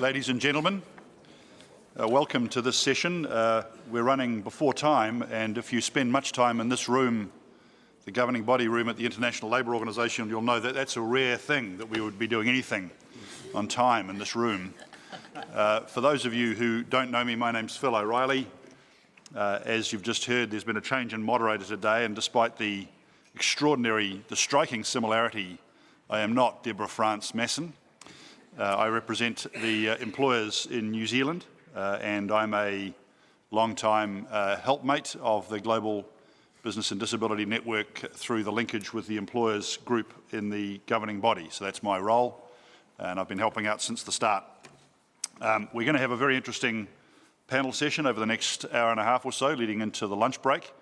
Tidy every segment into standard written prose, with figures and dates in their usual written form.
Ladies and gentlemen, welcome to this session. We're running before time, and if you spend much time in this room, the governing body room at the International Labour Organisation, you'll know that that's a rare thing, that we would be doing anything on time in this room. For those of you who don't know me, my name's Phil O'Reilly. As you've just heard, there's been a change in moderator today, and despite the striking similarity, I am not Deborah France-Massin. I represent the employers in New Zealand, and I'm a long-time helpmate of the Global Business and Disability Network through the linkage with the employers group in the governing body. So that's my role, and I've been helping out since the start. We're going to have a very interesting panel session over the next hour and a half or so, leading into the lunch break.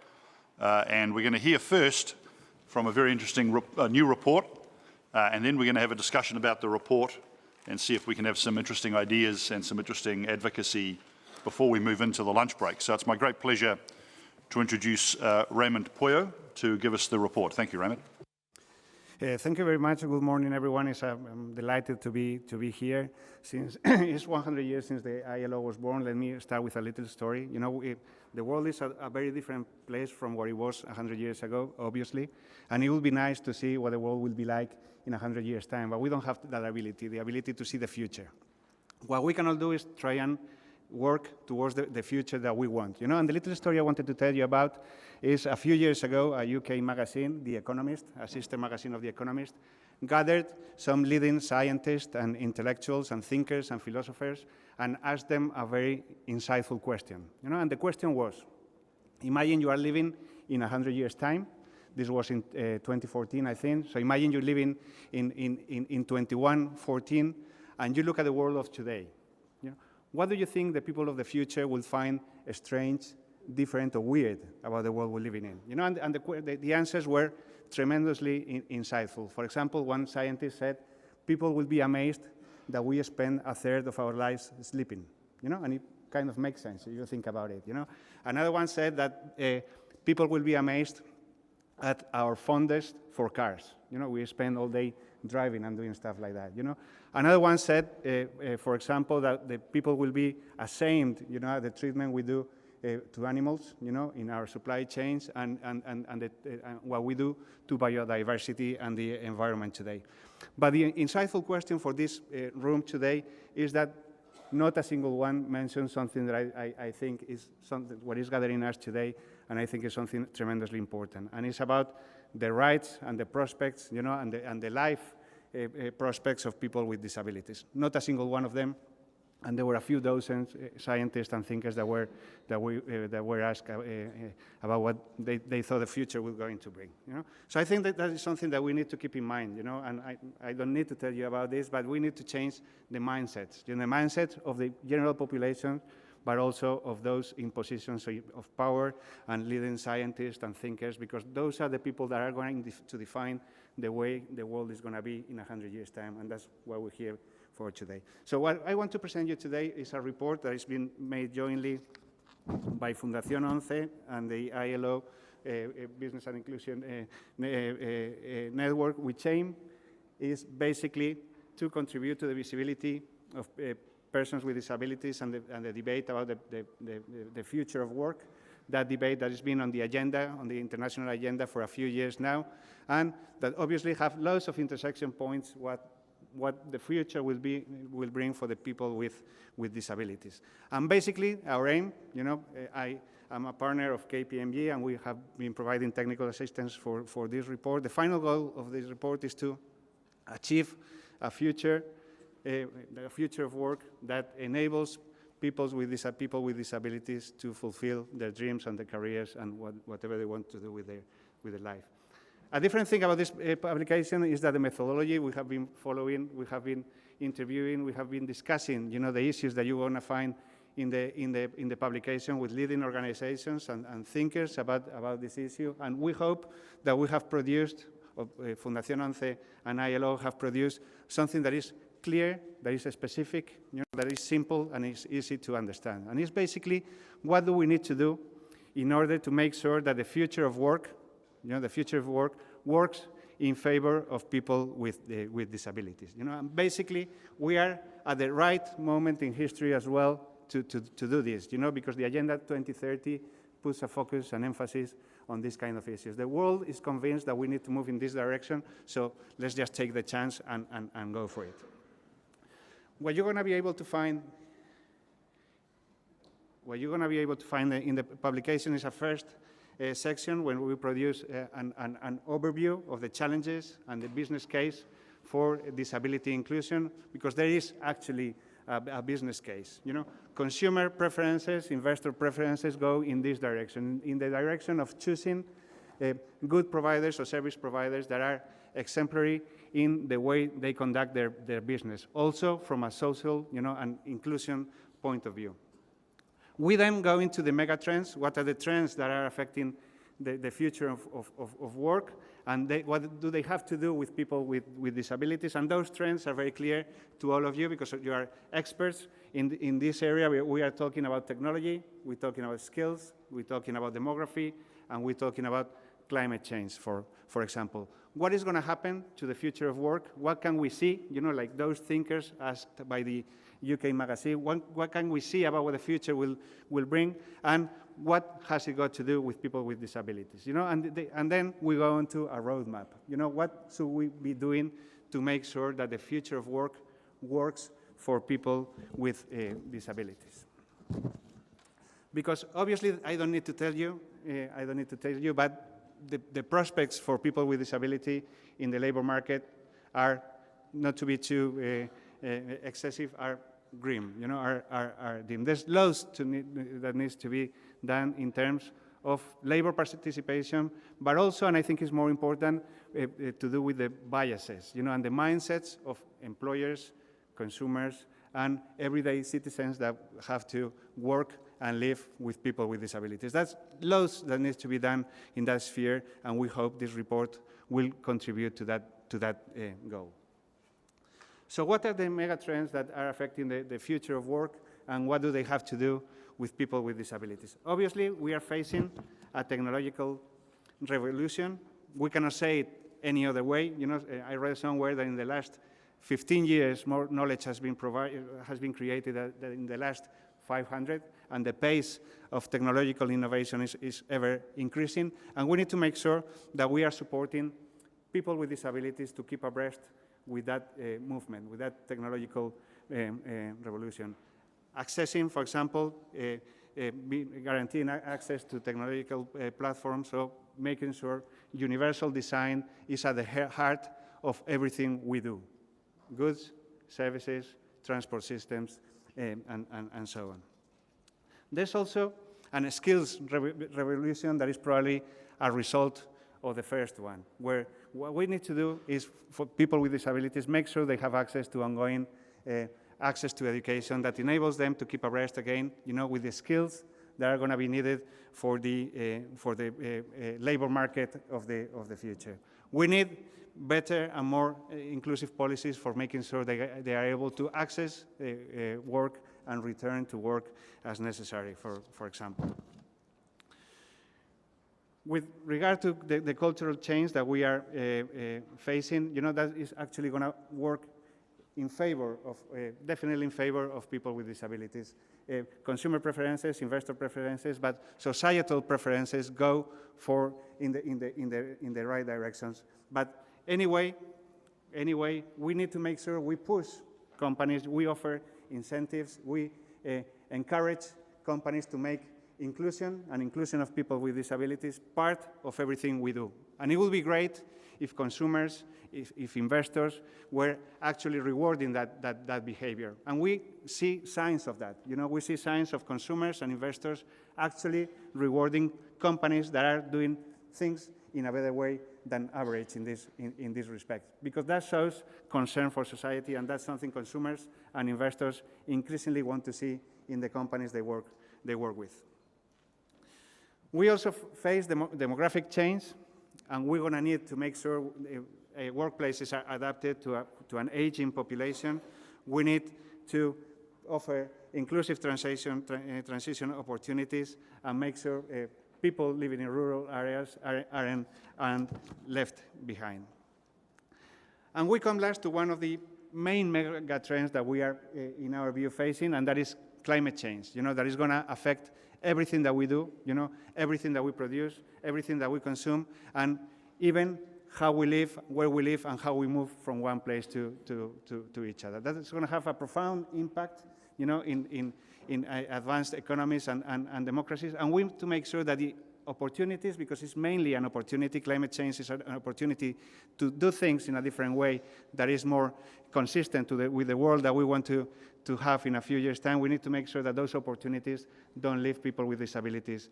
And we're going to hear first from a very interesting new report, and then we're going to have a discussion about the report and see if we can have some interesting ideas and some interesting advocacy before we move into the lunch break. So it's my great pleasure to introduce Raymond Poyo to give us the report. Thank you, Raymond. Thank you very much. Good morning, everyone. I'm delighted to be here. Since it's 100 years since the ILO was born, let me start with a little story. You know, the world is a very different place from where it was 100 years ago, obviously, and it would be nice to see what the world will be like in 100 years' time, but we don't have that ability, the ability to see the future. What we can all do is try and work towards the future that we want. You know, and the little story I wanted to tell you about is a few years ago, a UK magazine, The Economist, a sister magazine of The Economist, gathered some leading scientists and intellectuals and thinkers and philosophers and asked them a very insightful question. You know, and the question was, imagine you are living in 100 years' time. This was in 2014, I think. So imagine you're living in 2114 and you look at the world of today. You know, what do you think the people of the future will find strange, different, or weird about the world we're living in? You know, and the answers were tremendously insightful. For example, one scientist said, people will be amazed that we spend a third of our lives sleeping. You know, and it kind of makes sense if you think about it. You know, another one said that people will be amazed at our fondness for cars. You know, we spend all day driving and doing stuff like that, you know. Another one said, for example, that the people will be ashamed, you know, the treatment we do to animals, you know, in our supply chains and what we do to biodiversity and the environment today. But the insightful question for this room today is that not a single one mentioned something that I think is something what is gathering us today, and I think is something tremendously important. And it's about the rights and the prospects, you know, and the life prospects of people with disabilities. Not a single one of them. And there were a few dozen scientists and thinkers that were asked about what they thought the future was going to bring. You know? So I think that is something that we need to keep in mind. You know? And I don't need to tell you about this, but we need to change the mindsets. You know, the mindset of the general population, but also of those in positions of power and leading scientists and thinkers, because those are the people that are going to define the way the world is going to be in 100 years' time, and that's what we're here for today. So what I want to present you today is a report that has been made jointly by Fundación 11 and the ILO Business and Inclusion Network, which aim is basically to contribute to the visibility of persons with disabilities and the debate about the future of work, that debate that has been on the agenda, on the international agenda for a few years now, and that obviously have lots of intersection points what the future will bring for the people with disabilities. And basically, our aim, you know, I'm a partner of KPMG, and we have been providing technical assistance for this report. The final goal of this report is to achieve a future of work that enables people with disabilities to fulfill their dreams and their careers and whatever they want to do with their life. A different thing about this publication is that the methodology we have been following, we have been interviewing, we have been discussing, you know, the issues that you're going to find in the publication with leading organizations and thinkers about this issue. And we hope that we have produced, Fundación 11 and ILO have produced something that is clear, that is specific, you know, that is simple and is easy to understand. And it's basically, what do we need to do in order to make sure that the future of work, you know, the future of work works in favor of people with disabilities. You know, and basically, we are at the right moment in history as well to do this, you know, because the Agenda 2030 puts a focus and emphasis on these kind of issues. The world is convinced that we need to move in this direction, so let's just take the chance and go for it. What you're going to be able to find in the publication is a first section when we produce an overview of the challenges and the business case for disability inclusion, because there is actually a business case. You know, consumer preferences, investor preferences go in this direction, in the direction of choosing good providers or service providers that are exemplary in the way they conduct their business, also from a social, you know, and inclusion point of view. We then go into the mega trends. What are the trends that are affecting the future of work, and what do they have to do with people with disabilities? And those trends are very clear to all of you because you are experts in this area. We are talking about technology, we're talking about skills, we're talking about demography, and we're talking about climate change, for example. What is going to happen to the future of work? What can we see? You know, like those thinkers asked by the UK magazine, what can we see about what the future will bring, and what has it got to do with people with disabilities? You know, and then we go into a roadmap. You know, what should we be doing to make sure that the future of work works for people with disabilities? Because obviously, I don't need to tell you, but the prospects for people with disability in the labor market are, not to be too excessive, are grim, you know, are dim. There's loads that needs to be done in terms of labor participation, but also, and I think it's more important, to do with the biases, you know, and the mindsets of employers, consumers, and everyday citizens that have to work and live with people with disabilities. That's loads that needs to be done in that sphere, and we hope this report will contribute to that goal. So what are the mega trends that are affecting the future of work, and what do they have to do with people with disabilities? Obviously, we are facing a technological revolution. We cannot say it any other way. You know, I read somewhere that in the last 15 years, more knowledge has been created than in the last 500, and the pace of technological innovation is ever increasing. And we need to make sure that we are supporting people with disabilities to keep abreast with that movement, with that technological revolution. Accessing, for example, guaranteeing access to technological platforms, so making sure universal design is at the heart of everything we do. Goods, services, transport systems, and so on. There's also a skills revolution that is probably a result of the first one, where what we need to do is, for people with disabilities, make sure they have access to ongoing access to education that enables them to keep abreast again, you know, with the skills that are going to be needed for the labor market of the future. We need better and more inclusive policies for making sure they are able to access work and return to work as necessary, for example. With regard to the cultural change that we are facing, you know, that is actually going to work in favor of, definitely in favor of people with disabilities. Consumer preferences, investor preferences, but societal preferences go in the right directions. But anyway, we need to make sure we push companies, we offer incentives, we encourage companies to make inclusion and inclusion of people with disabilities part of everything we do. And it would be great if consumers, if investors were actually rewarding that behavior. And we see signs of that. You know, we see signs of consumers and investors actually rewarding companies that are doing things in a better way than average in this respect. Because that shows concern for society, and that's something consumers and investors increasingly want to see in the companies they work with. We also face demographic change, and we're going to need to make sure workplaces are adapted to an aging population. We need to offer inclusive transition opportunities and make sure people living in rural areas aren't left behind. And we come last to one of the main mega trends that we are, in our view, facing, and that is climate change. That is going to affect everything that we do, everything that we produce, everything that we consume, and even how we live, where we live, and how we move from one place to each other. That is going to have a profound impact, in advanced economies and democracies, and we need to make sure that the opportunities, because it's mainly an opportunity, climate change is an opportunity to do things in a different way that is more consistent with the world that we want to have in a few years' time. We need to make sure that those opportunities don't leave people with disabilities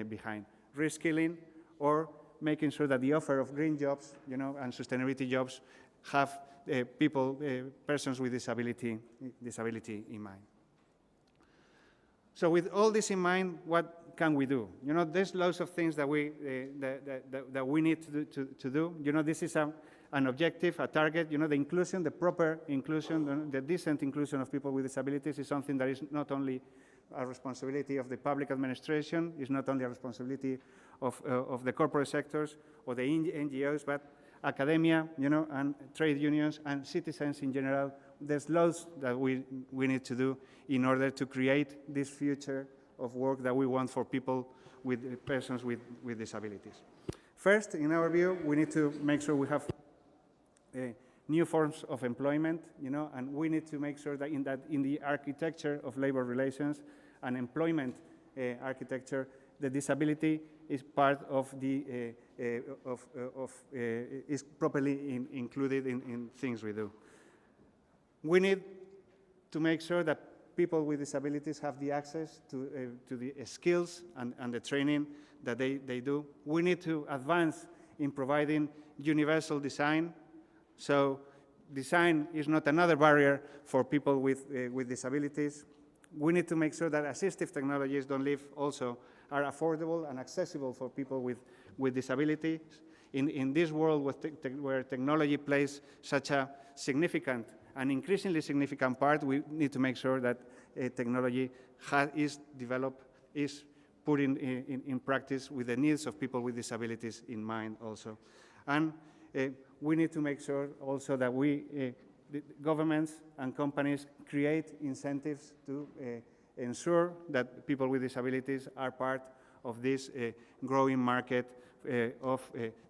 behind. Reskilling, or making sure that the offer of green jobs, and sustainability jobs have persons with disability in mind. So with all this in mind, what can we do? There's lots of things that we need to do. This is an objective, a target. The inclusion, the proper inclusion, the decent inclusion of people with disabilities is something that is not only a responsibility of the public administration, is not only a responsibility of the corporate sectors or the NGOs, but academia, and trade unions and citizens in general. There's loads that we need to do in order to create this future of work that we want for people persons with disabilities. First, in our view, we need to make sure we have new forms of employment, and we need to make sure that in the architecture of labor relations and employment architecture, the disability is part of is properly included in things we do. We need to make sure that people with disabilities have the access to the skills and the training that they do. We need to advance in providing universal design. So design is not another barrier for people with disabilities. We need to make sure that assistive technologies are affordable and accessible for people with disabilities. In this world where technology plays such a significant and increasingly significant part, we need to make sure that technology is developed, is put in practice with the needs of people with disabilities in mind also. And we need to make sure also that governments and companies create incentives to ensure that people with disabilities are part of this growing market of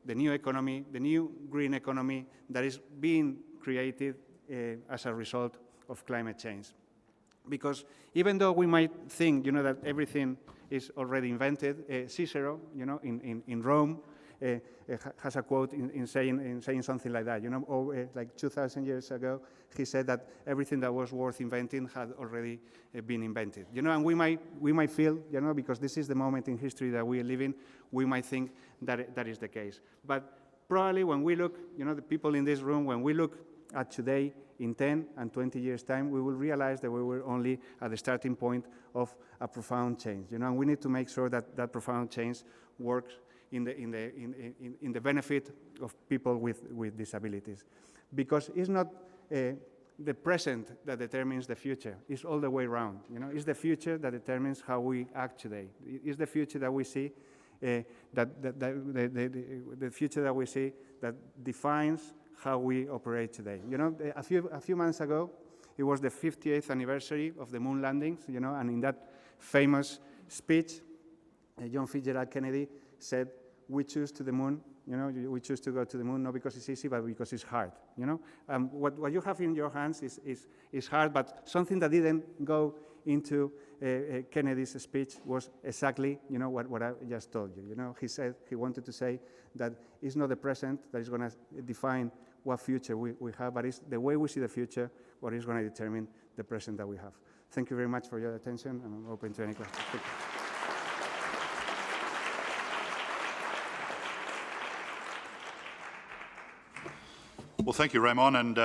the new economy, the new green economy that is being created as a result of climate change. Because even though we might think, that everything is already invented, Cicero, in Rome, has a quote in saying something like that. Like 2,000 years ago, he said that everything that was worth inventing had already been invented. And we might feel, because this is the moment in history that we live in, we might think that that is the case. But probably when we look, the people in this room, when we look at today, in 10 and 20 years' time, we will realize that we were only at the starting point of a profound change. And we need to make sure that that profound change works in the benefit of people with disabilities. Because it's not the present that determines the future. It's all the way around. It's the future that determines how we act today. It's the future that we see the future that we see that defines how we operate today. A few months ago, it was the 58th anniversary of the moon landings, and in that famous speech, John Fitzgerald Kennedy said, "We choose to the moon, we choose to go to the moon not because it's easy, but because it's hard." What you have in your hands is hard, but something that didn't go into Kennedy's speech was exactly, what I just told you. He said he wanted to say that it's not the present that is going to define what future we have, but it's the way we see the future what is going to determine the present that we have. Thank you very much for your attention, and I'm open to any questions. Thank you. Well, thank you, Ramón, and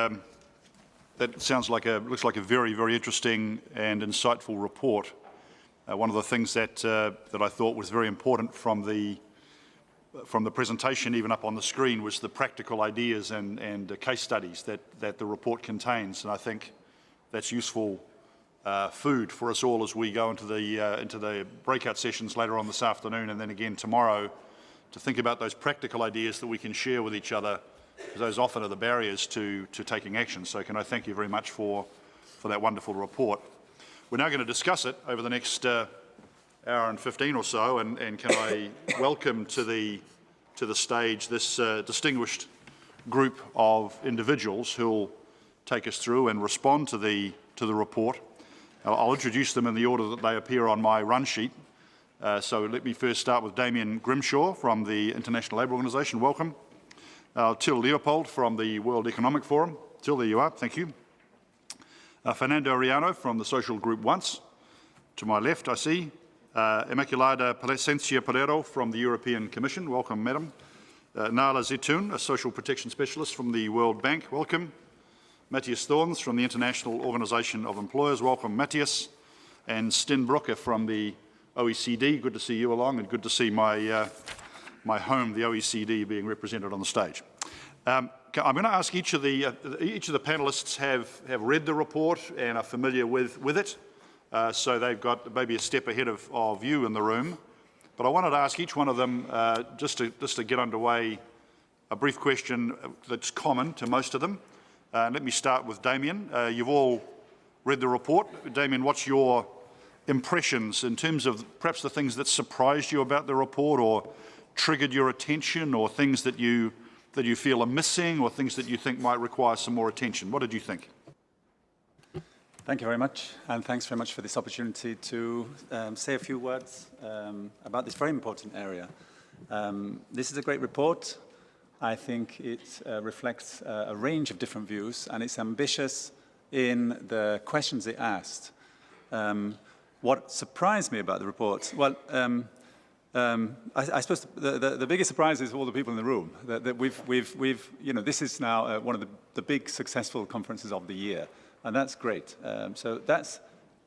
that looks like a very, very interesting and insightful report. One of the things that I thought was very important from the presentation, even up on the screen, was the practical ideas and case studies that the report contains, and I think that's useful food for us all as we go into the breakout sessions later on this afternoon and then again tomorrow, to think about those practical ideas that we can share with each other because those often are the barriers to taking action. So can I thank you very much for that wonderful report. We're now going to discuss it over the next hour and 15 or so, and can I welcome to the stage this distinguished group of individuals who will take us through and respond to the report. I'll introduce them in the order that they appear on my run sheet. So let me first start with Damien Grimshaw from the International Labour Organization. Welcome. Till Leopold from the World Economic Forum. Till, there you are. Thank you. Fernando Riano from the Social Group Once. To my left, I see. Immaculada Plasencia Pereiro from the European Commission. Welcome, madam. Nahla Zeitoun, a social protection specialist from the World Bank. Welcome. Matthias Thorns from the International Organization of Employers. Welcome, Matthias. And Sten Brooker from the OECD. Good to see you along, and good to see my home, the OECD, being represented on the stage. I'm going to ask each of the panelists have read the report and are familiar with it. So they've got maybe a step ahead of you in the room. But I wanted to ask each one of them, just to get underway, a brief question that's common to most of them. Let me start with Damien. You've all read the report. Damien, what's your impressions in terms of perhaps the things that surprised you about the report or triggered your attention, or things that you feel are missing, or things that you think might require some more attention? What did you think? Thank you very much, and thanks very much for this opportunity to say a few words about this very important area. This is a great report. I think it reflects a range of different views, and it's ambitious in the questions it asked. What surprised me about the report? Well, I suppose the biggest surprise is all the people in the room. That we've this is now one of the big successful conferences of the year, and that's great. So that's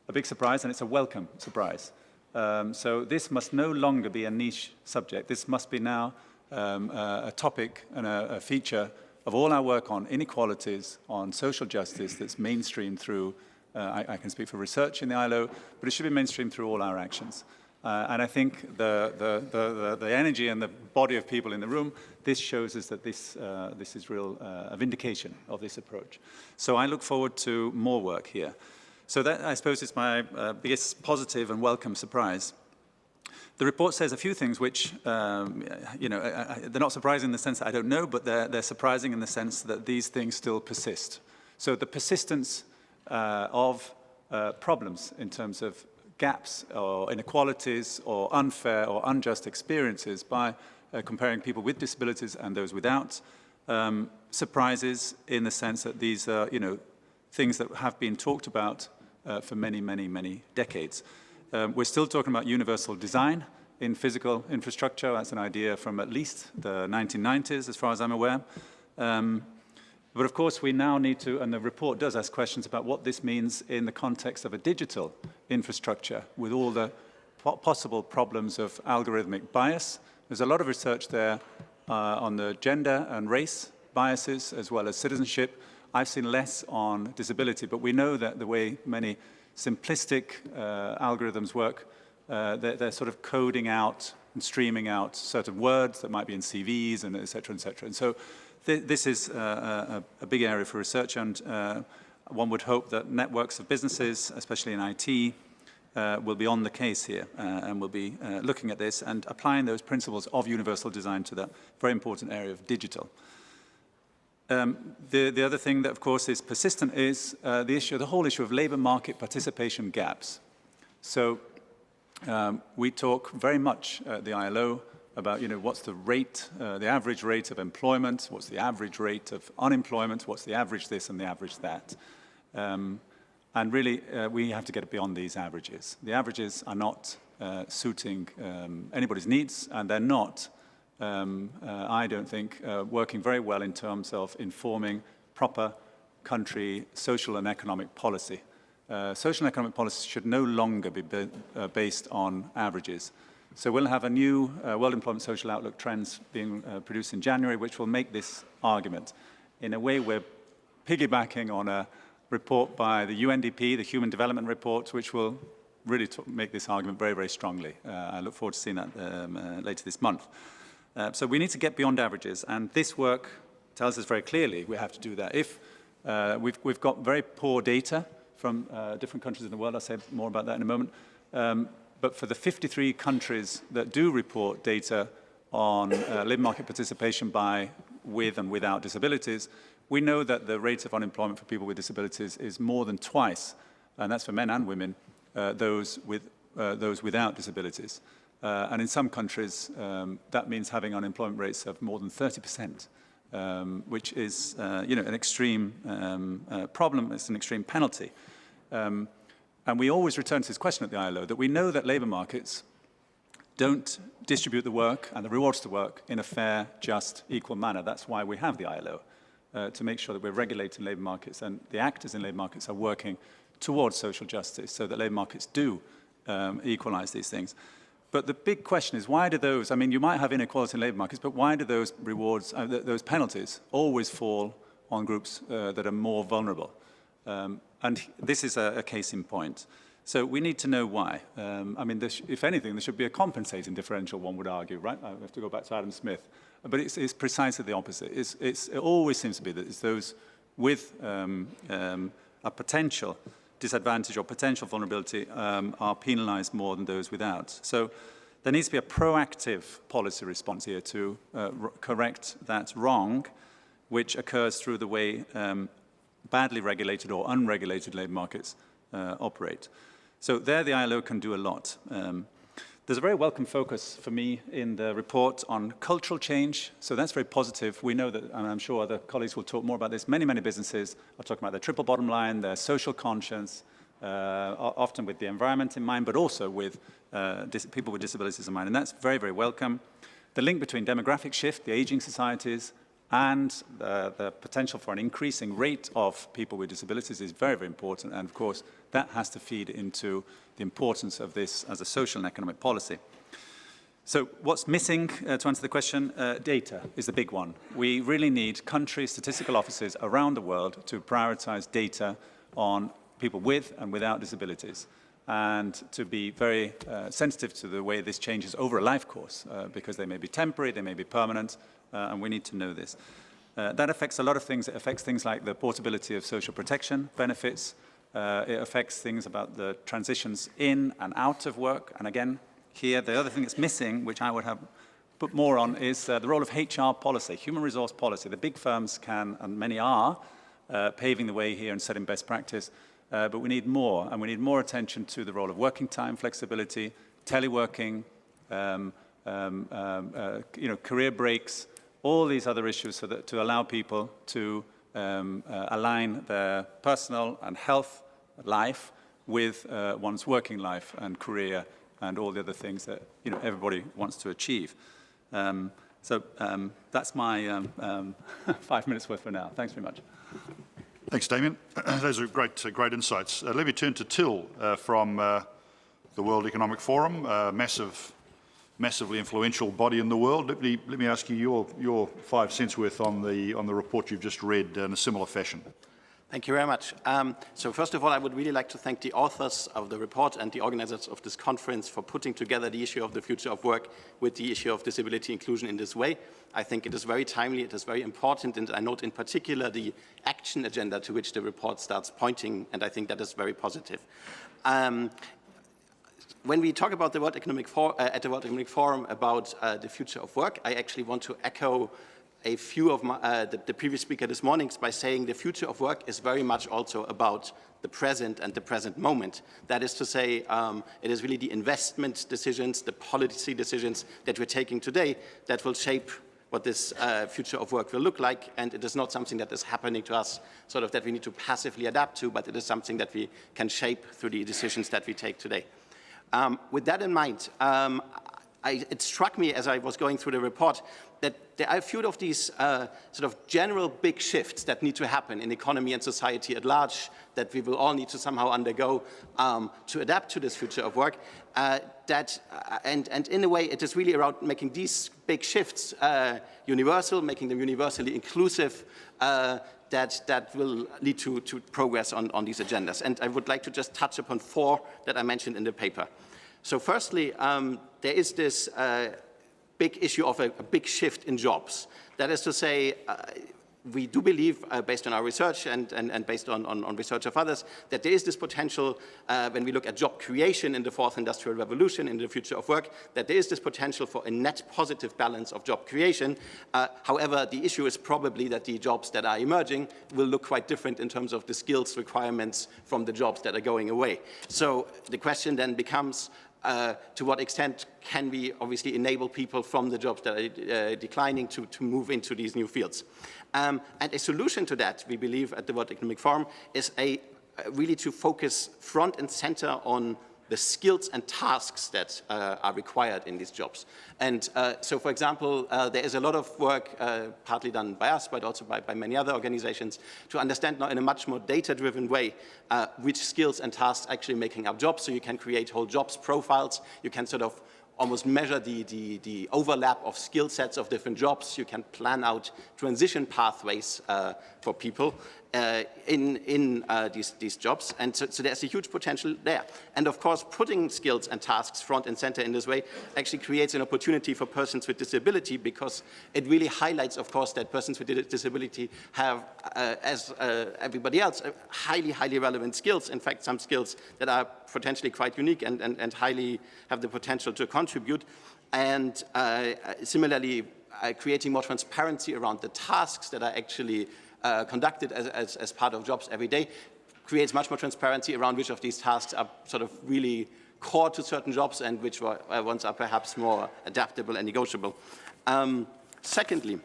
a big surprise, and it's a welcome surprise. So this must no longer be a niche subject. This must be now a topic and a feature of all our work on inequalities, on social justice that's mainstreamed through, I can speak for research in the ILO, but it should be mainstreamed through all our actions. And I think the energy and the body of people in the room, this shows us that this is real a vindication of this approach. So I look forward to more work here. So that, I suppose, is my biggest positive and welcome surprise. The report says a few things which, they're not surprising in the sense that I don't know, but they're surprising in the sense that these things still persist. So the persistence of problems in terms of gaps or inequalities or unfair or unjust experiences by comparing people with disabilities and those without, surprises in the sense that these are, things that have been talked about for many, many, many decades. We're still talking about universal design in physical infrastructure. That's an idea from at least the 1990s, as far as I'm aware. But of course, we now need to, and the report does ask questions about what this means in the context of a digital infrastructure with all the possible problems of algorithmic bias. There's a lot of research there on the gender and race biases, as well as citizenship. I've seen less on disability, but we know that the way many simplistic algorithms work, they're sort of coding out and streaming out certain words that might be in CVs and et cetera, et cetera. And so this is a big area for research, and one would hope that networks of businesses, especially in IT, will be on the case here and will be looking at this and applying those principles of universal design to that very important area of digital. The other thing that, of course, is persistent is the whole issue of labor market participation gaps. So we talk very much at the ILO about, what's the rate, the average rate of employment, what's the average rate of unemployment, what's the average this and the average that. And really, we have to get beyond these averages. The averages are not suiting anybody's needs, and they're not, I don't think, working very well in terms of informing proper country social and economic policy. Social and economic policy should no longer be based on averages. So we'll have a new World Employment Social Outlook Trends being produced in January, which will make this argument. In a way, we're piggybacking on a report by the UNDP, the Human Development Report, which will really make this argument very, very strongly. I look forward to seeing that later this month. So we need to get beyond averages, and this work tells us very clearly we have to do that. If we've got very poor data from different countries in the world, I'll say more about that in a moment, but for the 53 countries that do report data on labour market participation with and without disabilities, we know that the rate of unemployment for people with disabilities is more than twice, and that's for men and women, those without disabilities. And in some countries, that means having unemployment rates of more than 30%, which is an extreme problem. It's an extreme penalty. And we always return to this question at the ILO, that we know that labour markets don't distribute the work and the rewards to work in a fair, just, equal manner. That's why we have the ILO, to make sure that we're regulating labour markets and the actors in labour markets are working towards social justice so that labour markets do equalise these things. But the big question is, why do those, I mean, you might have inequality in labour markets, but why do those rewards, those penalties always fall on groups that are more vulnerable? And this is a case in point. So we need to know why. I mean, if anything, there should be a compensating differential, one would argue, right? I have to go back to Adam Smith. But it's precisely the opposite. It always seems to be that it's those with a potential disadvantage or potential vulnerability are penalised more than those without. So there needs to be a proactive policy response here to correct that wrong, which occurs through the way badly regulated or unregulated labour markets operate. So there the ILO can do a lot. There's a very welcome focus for me in the report on cultural change. So that's very positive. We know that, and I'm sure other colleagues will talk more about this, many businesses are talking about their triple bottom line, their social conscience, often with the environment in mind, but also with people with disabilities in mind. And that's very, very welcome. The link between demographic shift, the aging societies, and the potential for an increasing rate of people with disabilities is very, very important. And of course, that has to feed into the importance of this as a social and economic policy. So what's missing, to answer the question, data is the big one. We really need country statistical offices around the world to prioritize data on people with and without disabilities, and to be very sensitive to the way this changes over a life course, because they may be temporary, they may be permanent, and we need to know this. That affects a lot of things. It affects things like the portability of social protection benefits. It affects things about the transitions in and out of work. And again, here, the other thing that's missing, which I would have put more on, is the role of HR policy, human resource policy. The big firms can, and many are, paving the way here and setting best practice. But we need more, and we need more attention to the role of working time flexibility, teleworking, career breaks, all these other issues, so that to allow people to align their personal and health life with one's working life and career and all the other things that everybody wants to achieve. That's my 5 minutes worth for now. Thanks very much. Thanks, Damien. Those are great insights. Let me turn to Till from the World Economic Forum, massively influential body in the world. Let me ask you your 5 cents worth on the report you've just read in a similar fashion. Thank you very much. So first of all, I would really like to thank the authors of the report and the organizers of this conference for putting together the issue of the future of work with the issue of disability inclusion in this way. I think it is very timely, it is very important, and I note in particular the action agenda to which the report starts pointing, and I think that is very positive. When we talk about the World Economic at the World Economic Forum about the future of work, I actually want to echo a few of the previous speaker this morning by saying the future of work is very much also about the present and the present moment. That is to say, it is really the investment decisions, the policy decisions that we're taking today that will shape what this future of work will look like, and it is not something that is happening to us, sort of that we need to passively adapt to, but it is something that we can shape through the decisions that we take today. With that in mind, it struck me as I was going through the report that there are a few of these sort of general big shifts that need to happen in economy and society at large that we will all need to somehow undergo to adapt to this future of work. And in a way, it is really around making these big shifts universal, making them universally inclusive, that will lead to progress on these agendas. And I would like to just touch upon 4 that I mentioned in the paper. So firstly, there is this big issue of a big shift in jobs. That is to say, we do believe, based on our research and based on research of others, that there is this potential, when we look at job creation in the fourth industrial revolution, in the future of work, that there is this potential for a net positive balance of job creation. However, the issue is probably that the jobs that are emerging will look quite different in terms of the skills requirements from the jobs that are going away. So the question then becomes, to what extent can we obviously enable people from the jobs that are declining to move into these new fields? And a solution to that, we believe at the World Economic Forum, is really to focus front and center on the skills and tasks that are required in these jobs. And so, for example, there is a lot of work, partly done by us, but also by many other organizations, to understand now in a much more data-driven way which skills and tasks actually making up jobs. So you can create whole jobs profiles. You can sort of almost measure the overlap of skill sets of different jobs. You can plan out transition pathways for people in these jobs. And so there's a huge potential there. And of course, putting skills and tasks front and center in this way actually creates an opportunity for persons with disability, because it really highlights, of course, that persons with disability have, as everybody else, highly, highly relevant skills. In fact, some skills that are potentially quite unique and highly have the potential to contribute. And similarly, creating more transparency around the tasks that are actually conducted as part of jobs every day creates much more transparency around which of these tasks are sort of really core to certain jobs and which ones are perhaps more adaptable and negotiable. Secondly,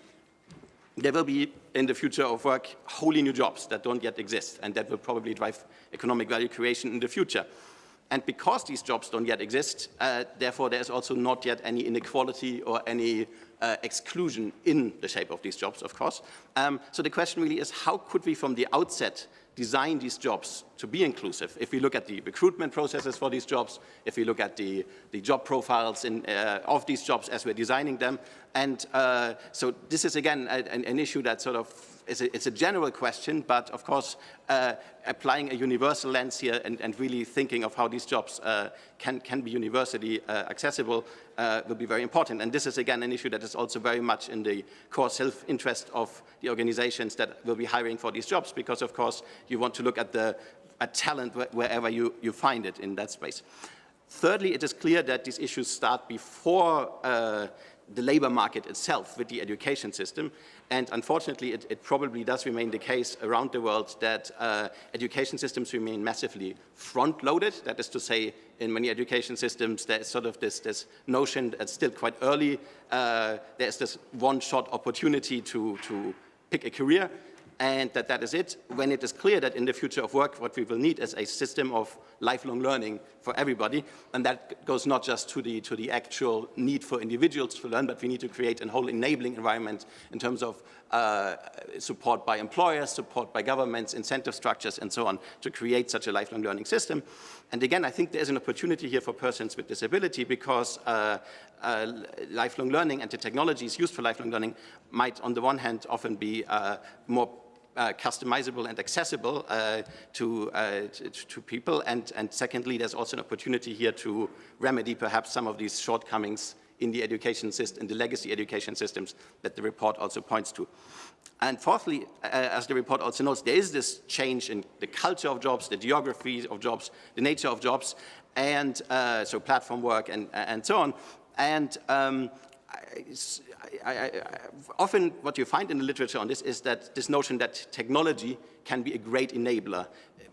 there will be, in the future of work, wholly new jobs that don't yet exist, and that will probably drive economic value creation in the future. And because these jobs don't yet exist, therefore there's also not yet any inequality or any exclusion in the shape of these jobs, of course. So the question really is, how could we from the outset design these jobs to be inclusive? If we look at the recruitment processes for these jobs, if we look at the job profiles of these jobs as we're designing them. And so this is, again, an issue that sort of it's a general question, but of course, applying a universal lens here and really thinking of how these jobs can be universally accessible will be very important. And this is, again, an issue that is also very much in the core self-interest of the organizations that will be hiring for these jobs, because, of course, you want to look at talent wherever you find it in that space. Thirdly, it is clear that these issues start before the labor market itself with the education system. And unfortunately, it probably does remain the case around the world that education systems remain massively front-loaded. That is to say, in many education systems, there is sort of this notion that's still quite early. There's this one-shot opportunity to pick a career, and that is it. When it is clear that in the future of work, what we will need is a system of lifelong learning for everybody, and that goes not just to the actual need for individuals to learn, but we need to create a whole enabling environment in terms of support by employers, support by governments, incentive structures, and so on, to create such a lifelong learning system. And again, I think there's an opportunity here for persons with disability, because lifelong learning and the technologies used for lifelong learning might, on the one hand, often be more customizable and accessible to people, and secondly, there's also an opportunity here to remedy perhaps some of these shortcomings in the education system, in the legacy education systems that the report also points to. And fourthly, as the report also notes, there is this change in the culture of jobs, the geography of jobs, the nature of jobs, and so platform work and so on. And often what you find in the literature on this is that this notion that technology can be a great enabler,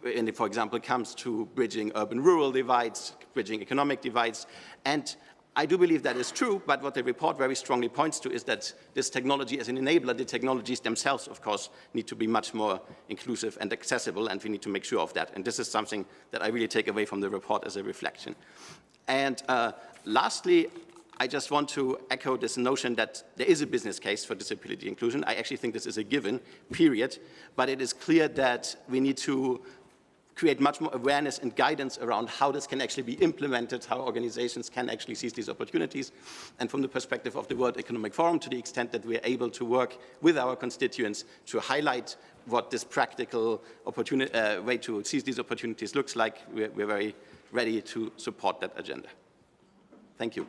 when it, for example, comes to bridging urban-rural divides, bridging economic divides. And I do believe that is true, but what the report very strongly points to is that this technology as an enabler, the technologies themselves, of course, need to be much more inclusive and accessible, and we need to make sure of that. And this is something that I really take away from the report as a reflection. And lastly, I just want to echo this notion that there is a business case for disability inclusion. I actually think this is a given, period. But it is clear that we need to create much more awareness and guidance around how this can actually be implemented, how organizations can actually seize these opportunities. And from the perspective of the World Economic Forum, to the extent that we are able to work with our constituents to highlight what this practical way to seize these opportunities looks like, we're very ready to support that agenda. Thank you.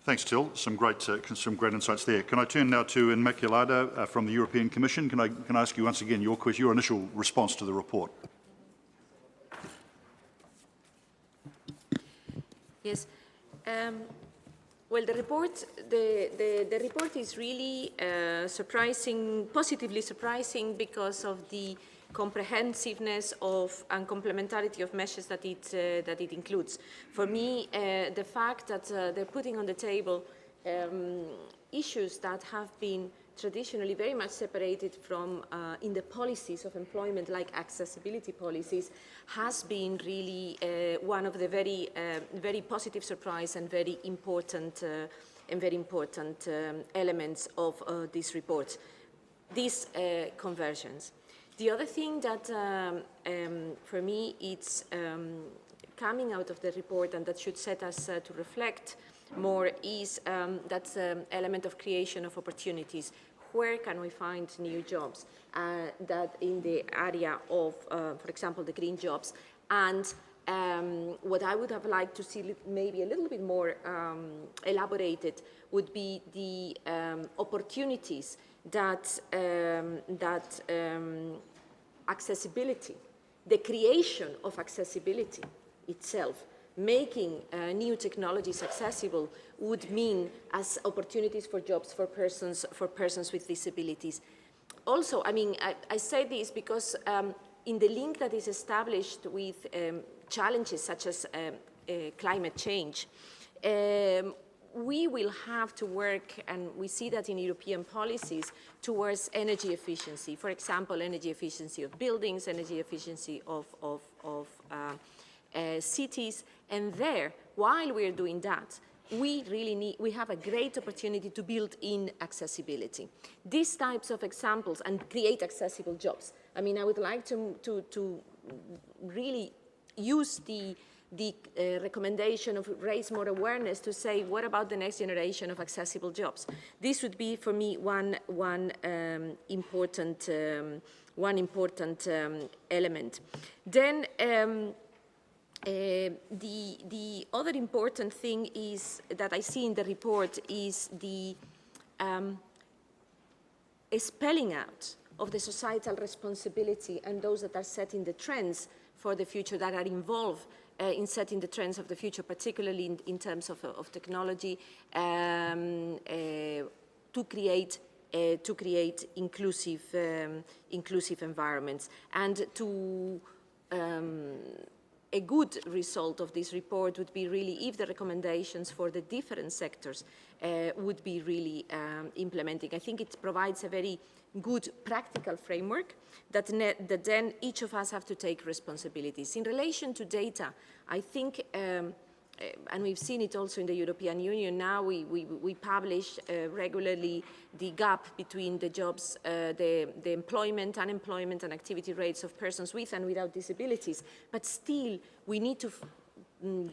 Thanks, Till. Some great insights there. Can I turn now to Immaculada from the European Commission? Can I ask you once again your initial response to the report? Yes. Well, the report is really surprising, positively surprising, because of the comprehensiveness of and complementarity of measures that it includes. For me, the fact that they're putting on the table issues that have been traditionally very much separated from in the policies of employment, like accessibility policies, has been really one of the very positive surprise and very important elements of this report. These conversions. The other thing that for me it's coming out of the report and that should set us to reflect more is that element of creation of opportunities. Where can we find new jobs that in the area of, for example, the green jobs? And what I would have liked to see maybe a little bit more elaborated would be the opportunities that, accessibility, the creation of accessibility itself, making new technologies accessible would mean as opportunities for jobs for persons with disabilities. Also, I mean, I say this because in the link that is established with challenges such as climate change, we will have to work, and we see that in European policies, towards energy efficiency. For example, energy efficiency of buildings, energy efficiency of cities, and there, while we're doing that, we have a great opportunity to build in accessibility. These types of examples and create accessible jobs. I mean, I would like to really use the recommendation of raise more awareness to say, what about the next generation of accessible jobs? This would be, for me, one important element. Then the other important thing is that I see in the report is the spelling out of the societal responsibility and those that are setting the trends for the future, that are involved in setting the trends of the future, particularly in terms of technology, to create inclusive environments. And to a good result of this report would be really if the recommendations for the different sectors would be really implementing. I think it provides a very good practical framework that then each of us have to take responsibilities. In relation to data, I think, and we've seen it also in the European Union now, we publish regularly the gap between the jobs, the employment, unemployment, and activity rates of persons with and without disabilities. But still, we need to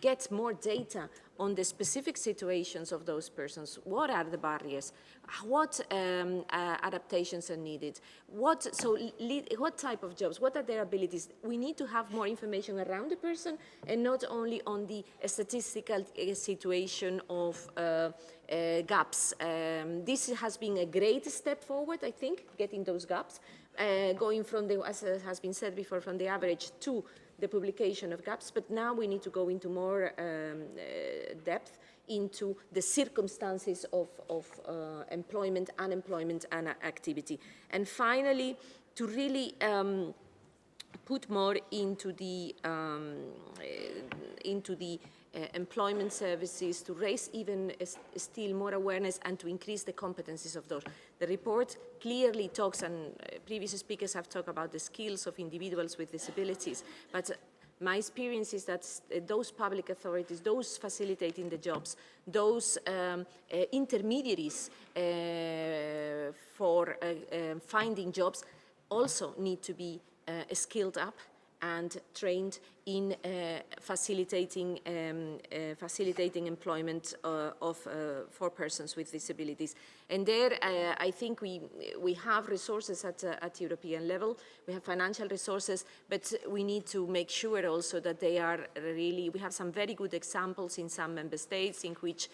get more data on the specific situations of those persons. What are the barriers? What adaptations are needed? What type of jobs? What are their abilities? We need to have more information around the person and not only on the statistical situation of gaps. This has been a great step forward, I think, getting those gaps, going from the, as has been said before, from the average to the publication of gaps, but now we need to go into more depth into the circumstances of employment, unemployment, and activity. And finally, to really put more into the employment services, to raise even still more awareness and to increase the competencies of those. The report clearly talks, and previous speakers have talked about the skills of individuals with disabilities, but my experience is that those public authorities, those facilitating the jobs, those intermediaries for finding jobs also need to be skilled up and trained in facilitating employment for persons with disabilities. And there, I think we have resources at European level. We have financial resources, but we need to make sure also that they are really, we have some very good examples in some member states in which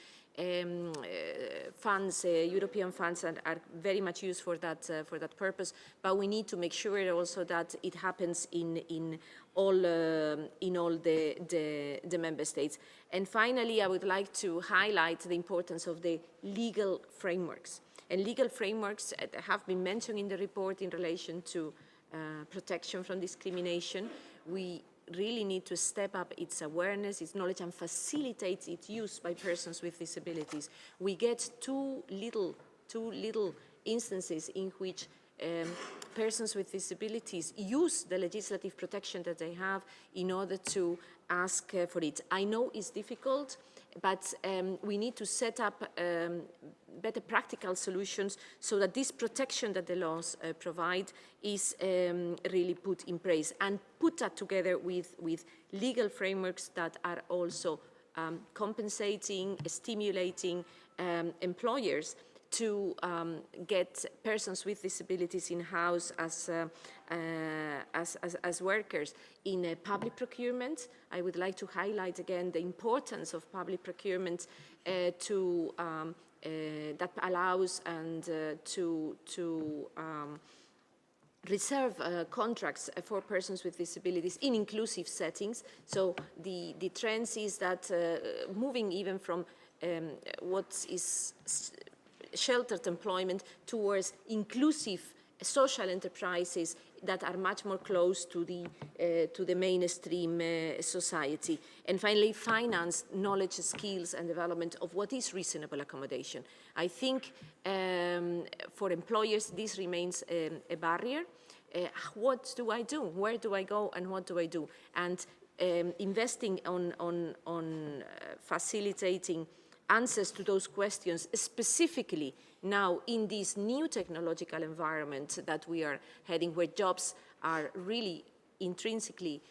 funds, European funds, are very much used for that purpose. But we need to make sure also that it happens in all the member states. And finally, I would like to highlight the importance of the legal frameworks. And legal frameworks have been mentioned in the report in relation to protection from discrimination. We really need to step up its awareness, its knowledge, and facilitate its use by persons with disabilities. We get too little instances in which persons with disabilities use the legislative protection that they have in order to ask for it. I know it's difficult, but we need to set up better practical solutions so that this protection that the laws provide is really put in place, and put that together with legal frameworks that are also compensating, stimulating employers to get persons with disabilities in-house as workers. In public procurement, I would like to highlight again the importance of public procurement that allows and to reserve contracts for persons with disabilities in inclusive settings. So the trend is that moving even from what is sheltered employment towards inclusive social enterprises that are much more close to the mainstream society. And finally, finance, knowledge, skills, and development of what is reasonable accommodation. I think for employers, this remains a barrier. What do I do? Where do I go? And what do I do? And investing on facilitating answers to those questions, specifically now in this new technological environment that we are heading, where jobs are really intrinsically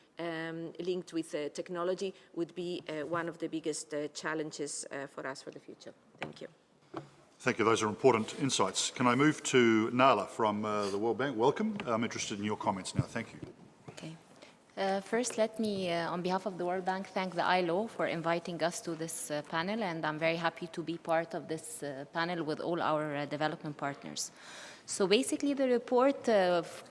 linked with technology, would be one of the biggest challenges for us for the future. Thank you. Thank you. Those are important insights. Can I move to Nahla from the World Bank? Welcome. I'm interested in your comments now. Thank you. Okay. First, let me, on behalf of the World Bank, thank the ILO for inviting us to this panel, and I'm very happy to be part of this panel with all our development partners. So basically, the report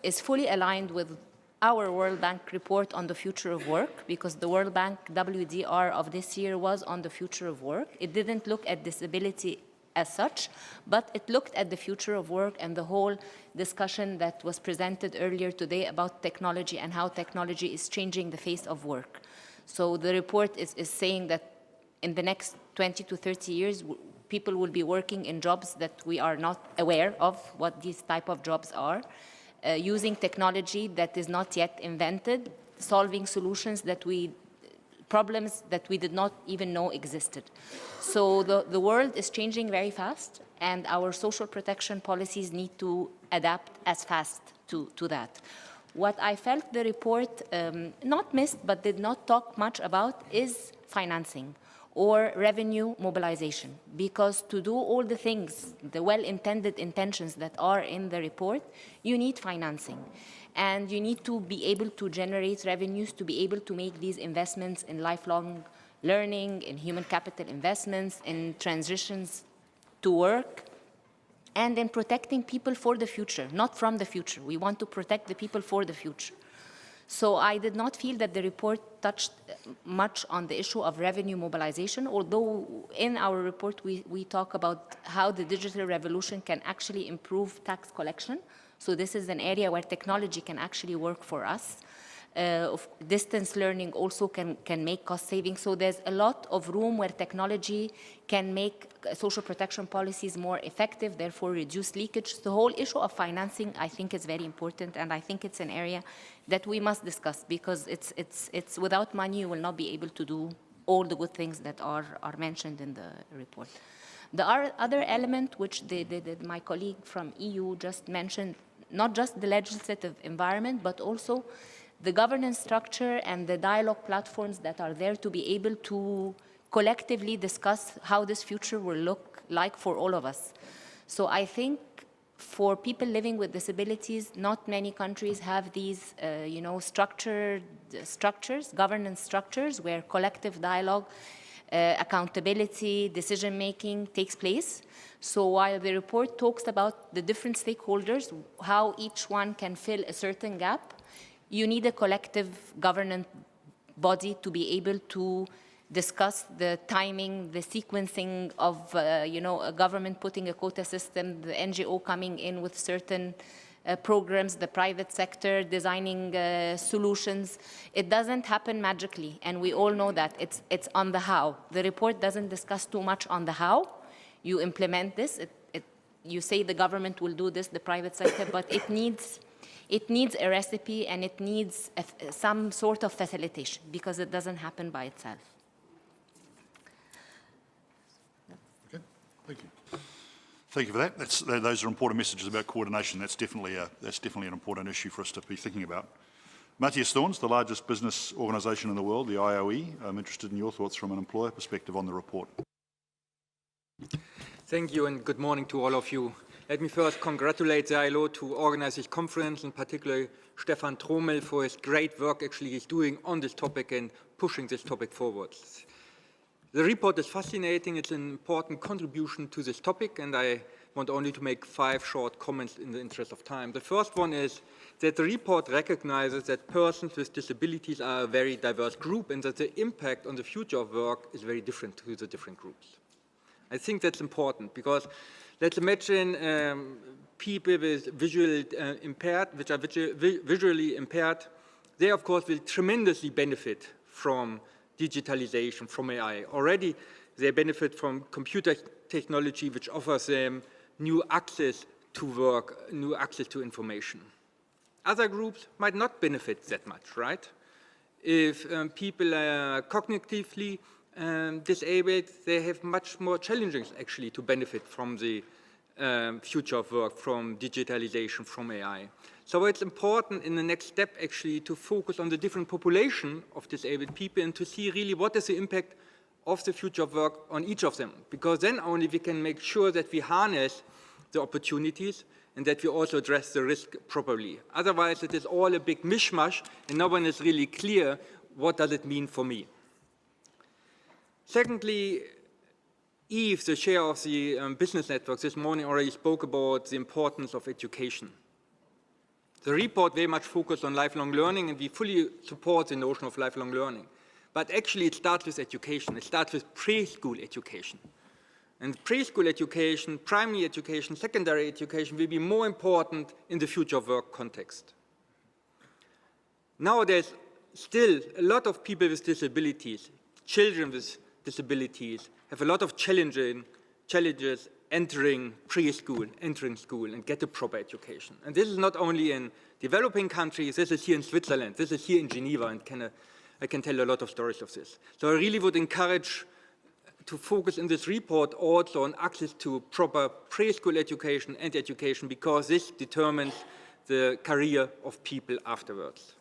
is fully aligned with our World Bank report on the future of work, because the World Bank WDR of this year was on the future of work. It didn't look at disability as such, but it looked at the future of work and the whole discussion that was presented earlier today about technology and how technology is changing the face of work. So the report is saying that in the next 20 to 30 years, people will be working in jobs that we are not aware of what these type of jobs are, using technology that is not yet invented, solving solutions that problems that we did not even know existed. So the world is changing very fast, and our social protection policies need to adapt as fast to that. What I felt the report not missed but did not talk much about is financing or revenue mobilization, because to do all the things, the well-intended intentions that are in the report, you need financing. And you need to be able to generate revenues to be able to make these investments in lifelong learning, in human capital investments, in transitions to work, and in protecting people for the future, not from the future. We want to protect the people for the future. So I did not feel that the report touched much on the issue of revenue mobilization, although in our report we talk about how the digital revolution can actually improve tax collection. So this is an area where technology can actually work for us. Distance learning also can make cost savings. So there's a lot of room where technology can make social protection policies more effective, therefore reduce leakage. The whole issue of financing, I think, is very important, and I think it's an area that we must discuss, because it's without money you will not be able to do all the good things that are mentioned in the report. The other element which my colleague from EU just mentioned, not just the legislative environment, but also the governance structure and the dialogue platforms that are there to be able to collectively discuss how this future will look like for all of us. So I think for people living with disabilities, not many countries have these, structured structures, governance structures, where collective dialogue accountability, decision-making takes place. So while the report talks about the different stakeholders, how each one can fill a certain gap, you need a collective governance body to be able to discuss the timing, the sequencing of, a government putting a quota system, the NGO coming in with certain programs, the private sector designing solutions. It doesn't happen magically, and we all know that. It's on the how. The report doesn't discuss too much on the how. You implement this. You say the government will do this, the private sector, but it needs a recipe, and it needs some sort of facilitation, because it doesn't happen by itself. Okay, thank you. Thank you for that. Those are important messages about coordination. That's definitely an important issue for us to be thinking about. Matthias, Thorns, the largest business organisation in the world, the IOE. I'm interested in your thoughts from an employer perspective on the report. Thank you, and good morning to all of you. Let me first congratulate the ILO to organize this conference, and particularly Stefan Trommel for his great work actually he's doing on this topic and pushing this topic forward. The report is fascinating. It's an important contribution to this topic, and I want only to make 5 short comments in the interest of time. The first one is that the report recognizes that persons with disabilities are a very diverse group, and that the impact on the future of work is very different to the different groups. I think that's important, because let's imagine people with visually impaired. They, of course, will tremendously benefit from digitalization, from AI. Already, they benefit from computer technology, which offers them new access to work, new access to information. Other groups might not benefit that much, right? If people are cognitively disabled, they have much more challenges actually to benefit from the future of work, from digitalization, from AI. So it's important in the next step actually to focus on the different population of disabled people and to see really what is the impact of the future of work on each of them, because then only we can make sure that we harness the opportunities and that we also address the risk properly. Otherwise, it is all a big mishmash and no one is really clear what does it mean for me. Secondly, Eve, the chair of the business networks, this morning already spoke about the importance of education. The report very much focused on lifelong learning, and we fully support the notion of lifelong learning. But actually, it starts with education. It starts with preschool education. And preschool education, primary education, secondary education will be more important in the future of work context. Now, there's still a lot of people with disabilities, children with disabilities, have a lot of challenges entering preschool, entering school, and get a proper education. And this is not only in developing countries, this is here in Switzerland, this is here in Geneva, and I can tell a lot of stories of this. So I really would encourage to focus in this report also on access to proper preschool education and education, because this determines the career of people afterwards.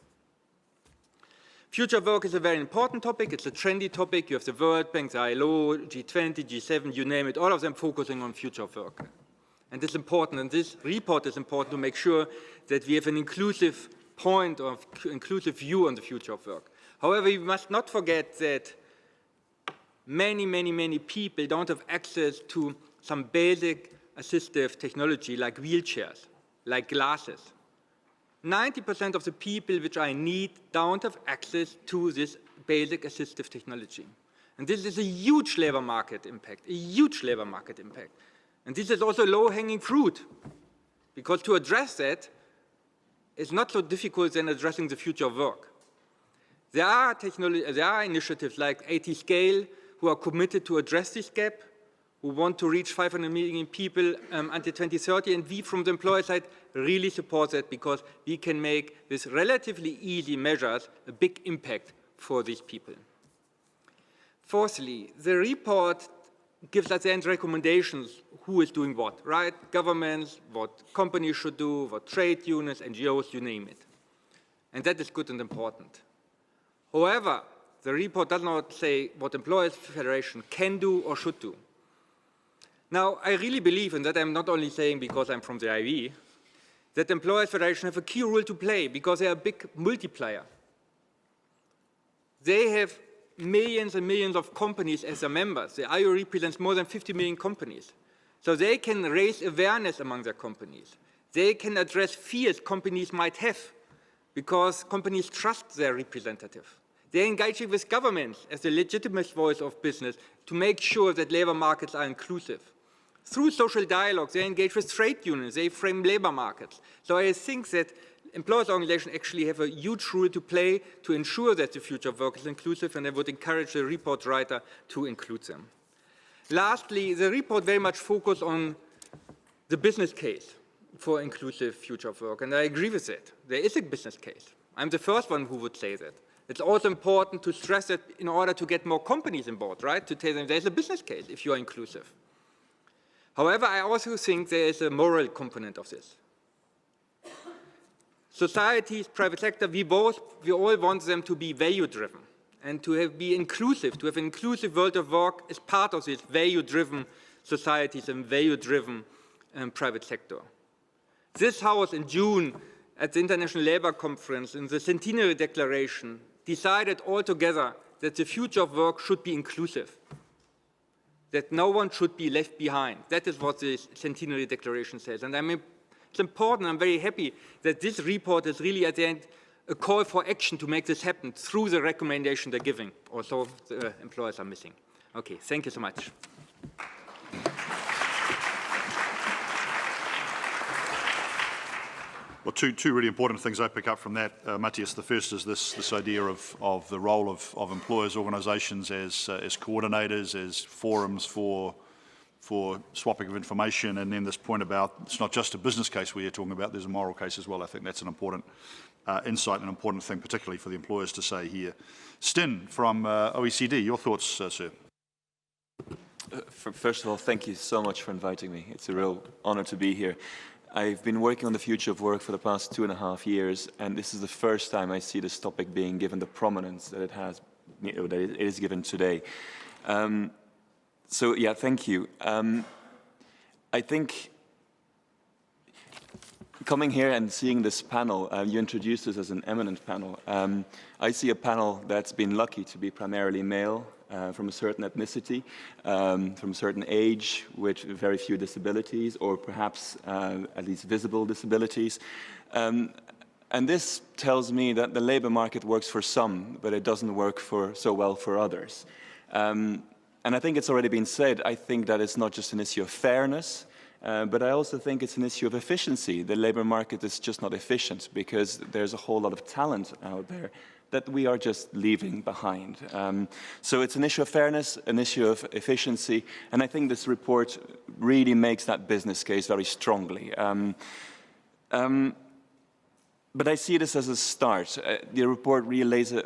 Future work is a very important topic. It's a trendy topic. You have the World Bank, the ILO, G20, G7, you name it, all of them focusing on future of work. And it's important, and this report is important to make sure that we have an inclusive point of inclusive view on the future of work. However, we must not forget that many people don't have access to some basic assistive technology like wheelchairs, like glasses. 90% of the people which I need don't have access to this basic assistive technology. And this is a huge labor market impact, a huge labor market impact. And this is also low-hanging fruit, because to address that is not so difficult than addressing the future of work. There are initiatives like AT-Scale who are committed to address this gap, who want to reach 500 million people until 2030, and we from the employer side really support that, because we can make with relatively easy measures a big impact for these people. Fourthly, the report gives us then recommendations who is doing what, right? Governments, what companies should do, what trade unions, NGOs, you name it. And that is good and important. However, the report does not say what Employers Federation can do or should do. Now, I really believe, and that I'm not only saying because I'm from the IB, that Employers Federation have a key role to play because they are a big multiplier. They have millions and millions of companies as their members. The ILO represents more than 50 million companies. So they can raise awareness among their companies. They can address fears companies might have because companies trust their representative. They're engaging with governments as the legitimate voice of business to make sure that labor markets are inclusive. Through social dialogue, they engage with trade unions, they frame labor markets. So I think that employers' organizations actually have a huge role to play to ensure that the future of work is inclusive, and I would encourage the report writer to include them. Lastly, the report very much focuses on the business case for inclusive future of work, and I agree with that. There is a business case. I'm the first one who would say that. It's also important to stress that in order to get more companies on board, right? To tell them there's a business case if you are inclusive. However, I also think there is a moral component of this. Societies, private sector, we all want them to be value-driven and to be inclusive, to have an inclusive world of work as part of this value-driven societies and value-driven private sector. This House in June at the International Labour Conference in the Centenary Declaration decided altogether that the future of work should be inclusive, that no one should be left behind. That is what the Centenary Declaration says. And it's important, I'm very happy that this report is really at the end a call for action to make this happen through the recommendation they're giving, although the employers are missing. Okay, thank you so much. Well, two really important things I pick up from that, Matthias. The first is this idea of the role of employers' organisations as coordinators, as forums for swapping of information, and then this point about it's not just a business case we're talking about, there's a moral case as well. I think that's an important insight and an important thing, particularly for the employers to say here. Sten from OECD, your thoughts, sir? First of all, thank you so much for inviting me. It's a real honour to be here. I've been working on the future of work for the past 2.5 years, and this is the first time I see this topic being given the prominence that it has, that it is given today. So yeah, thank you. I think coming here and seeing this panel, you introduced this as an eminent panel. I see a panel that's been lucky to be primarily male, from a certain ethnicity, from a certain age, with very few disabilities, or perhaps at least visible disabilities. And this tells me that the labour market works for some, but it doesn't work so well for others. And I think it's already been said, I think that it's not just an issue of fairness, but I also think it's an issue of efficiency. The labour market is just not efficient because there's a whole lot of talent out there that we are just leaving behind. So it's an issue of fairness, an issue of efficiency, and I think this report really makes that business case very strongly. But I see this as a start. The report really lays an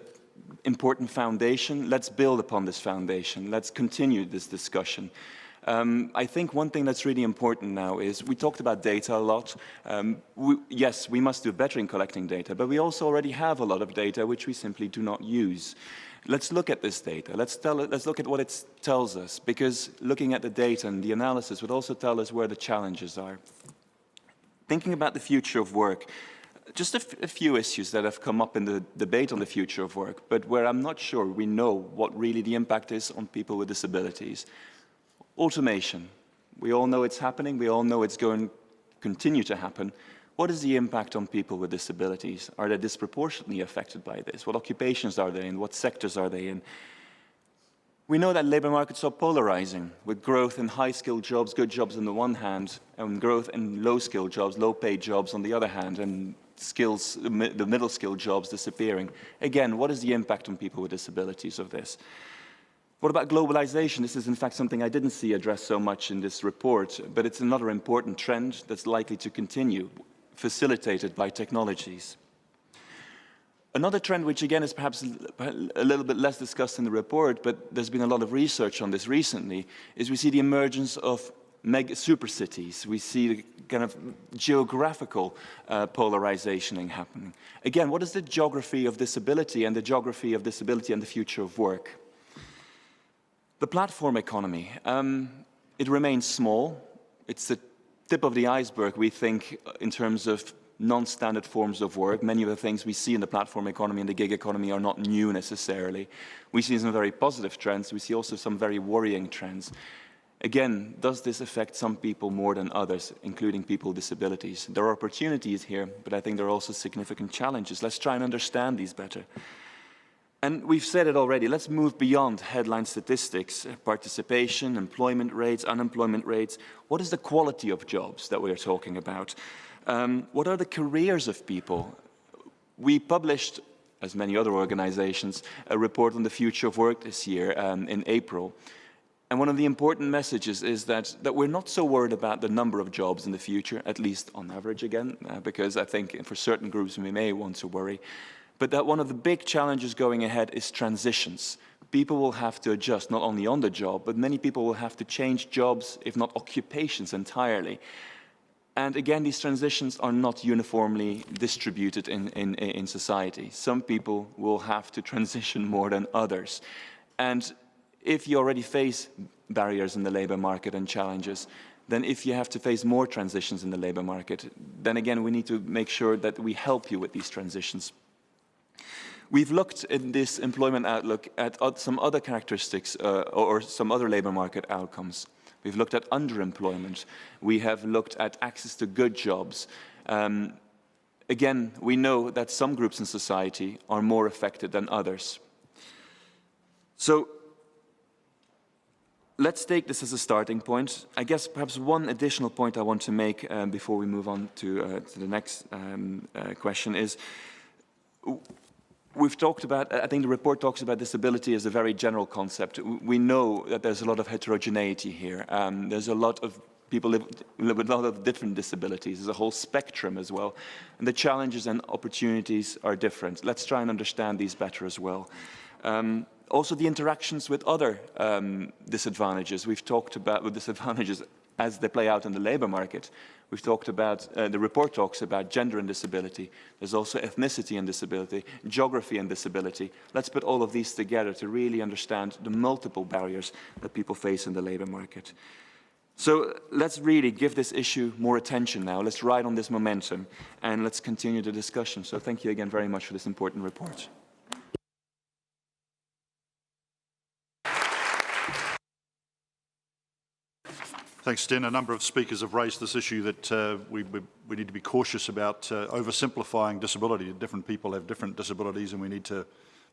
important foundation. Let's build upon this foundation. Let's continue this discussion. I think one thing that's really important now is, we talked about data a lot. Yes, we must do better in collecting data, but we also already have a lot of data which we simply do not use. Let's look at this data. Let's look at what it tells us, because looking at the data and the analysis would also tell us where the challenges are. Thinking about the future of work, just a few issues that have come up in the debate on the future of work, but where I'm not sure we know what really the impact is on people with disabilities. Automation. We all know it's happening. We all know it's going to continue to happen. What is the impact on people with disabilities? Are they disproportionately affected by this? What occupations are they in? What sectors are they in? We know that labour markets are polarizing, with growth in high-skilled jobs, good jobs on the one hand, and growth in low-skilled jobs, low-paid jobs on the other hand, and skills, the middle-skilled jobs disappearing. Again, what is the impact on people with disabilities of this? What about globalization? This is in fact something I didn't see addressed so much in this report, but it's another important trend that's likely to continue, facilitated by technologies. Another trend, which again is perhaps a little bit less discussed in the report, but there's been a lot of research on this recently, is we see the emergence of mega supercities. We see the kind of geographical polarization happening. Again, what is the geography of disability and the geography of disability and the future of work? The platform economy, it remains small. It's the tip of the iceberg, we think, in terms of non-standard forms of work. Many of the things we see in the platform economy and the gig economy are not new necessarily. We see some very positive trends. We see also some very worrying trends. Again, does this affect some people more than others, including people with disabilities? There are opportunities here, but I think there are also significant challenges. Let's try and understand these better. And we've said it already, let's move beyond headline statistics, participation, employment rates, unemployment rates. What is the quality of jobs that we're talking about? What are the careers of people? We published, as many other organizations, a report on the future of work this year in April. And one of the important messages is that we're not so worried about the number of jobs in the future, at least on average again, because I think for certain groups we may want to worry. But that one of the big challenges going ahead is transitions. People will have to adjust not only on the job, but many people will have to change jobs, if not occupations entirely. And again, these transitions are not uniformly distributed in society. Some people will have to transition more than others. And if you already face barriers in the labor market and challenges, then if you have to face more transitions in the labor market, then again, we need to make sure that we help you with these transitions. We've looked in this employment outlook at some other characteristics or some other labor market outcomes. We've looked at underemployment. We have looked at access to good jobs. Again, we know that some groups in society are more affected than others. So let's take this as a starting point. I guess perhaps one additional point I want to make before we move on to the next question is, we've talked about, I think the report talks about disability as a very general concept. We know that there's a lot of heterogeneity here. There's a lot of people live with a lot of different disabilities. There's a whole spectrum as well. And the challenges and opportunities are different. Let's try and understand these better as well. Also the interactions with other disadvantages. We've talked about with disadvantages as they play out in the labor market. We've talked about, the report talks about gender and disability. There's also ethnicity and disability, geography and disability. Let's put all of these together to really understand the multiple barriers that people face in the labor market. So let's really give this issue more attention now. Let's ride on this momentum and let's continue the discussion. So thank you again very much for this important report. Thanks, Sten. A number of speakers have raised this issue that we need to be cautious about oversimplifying disability. Different people have different disabilities, and we need to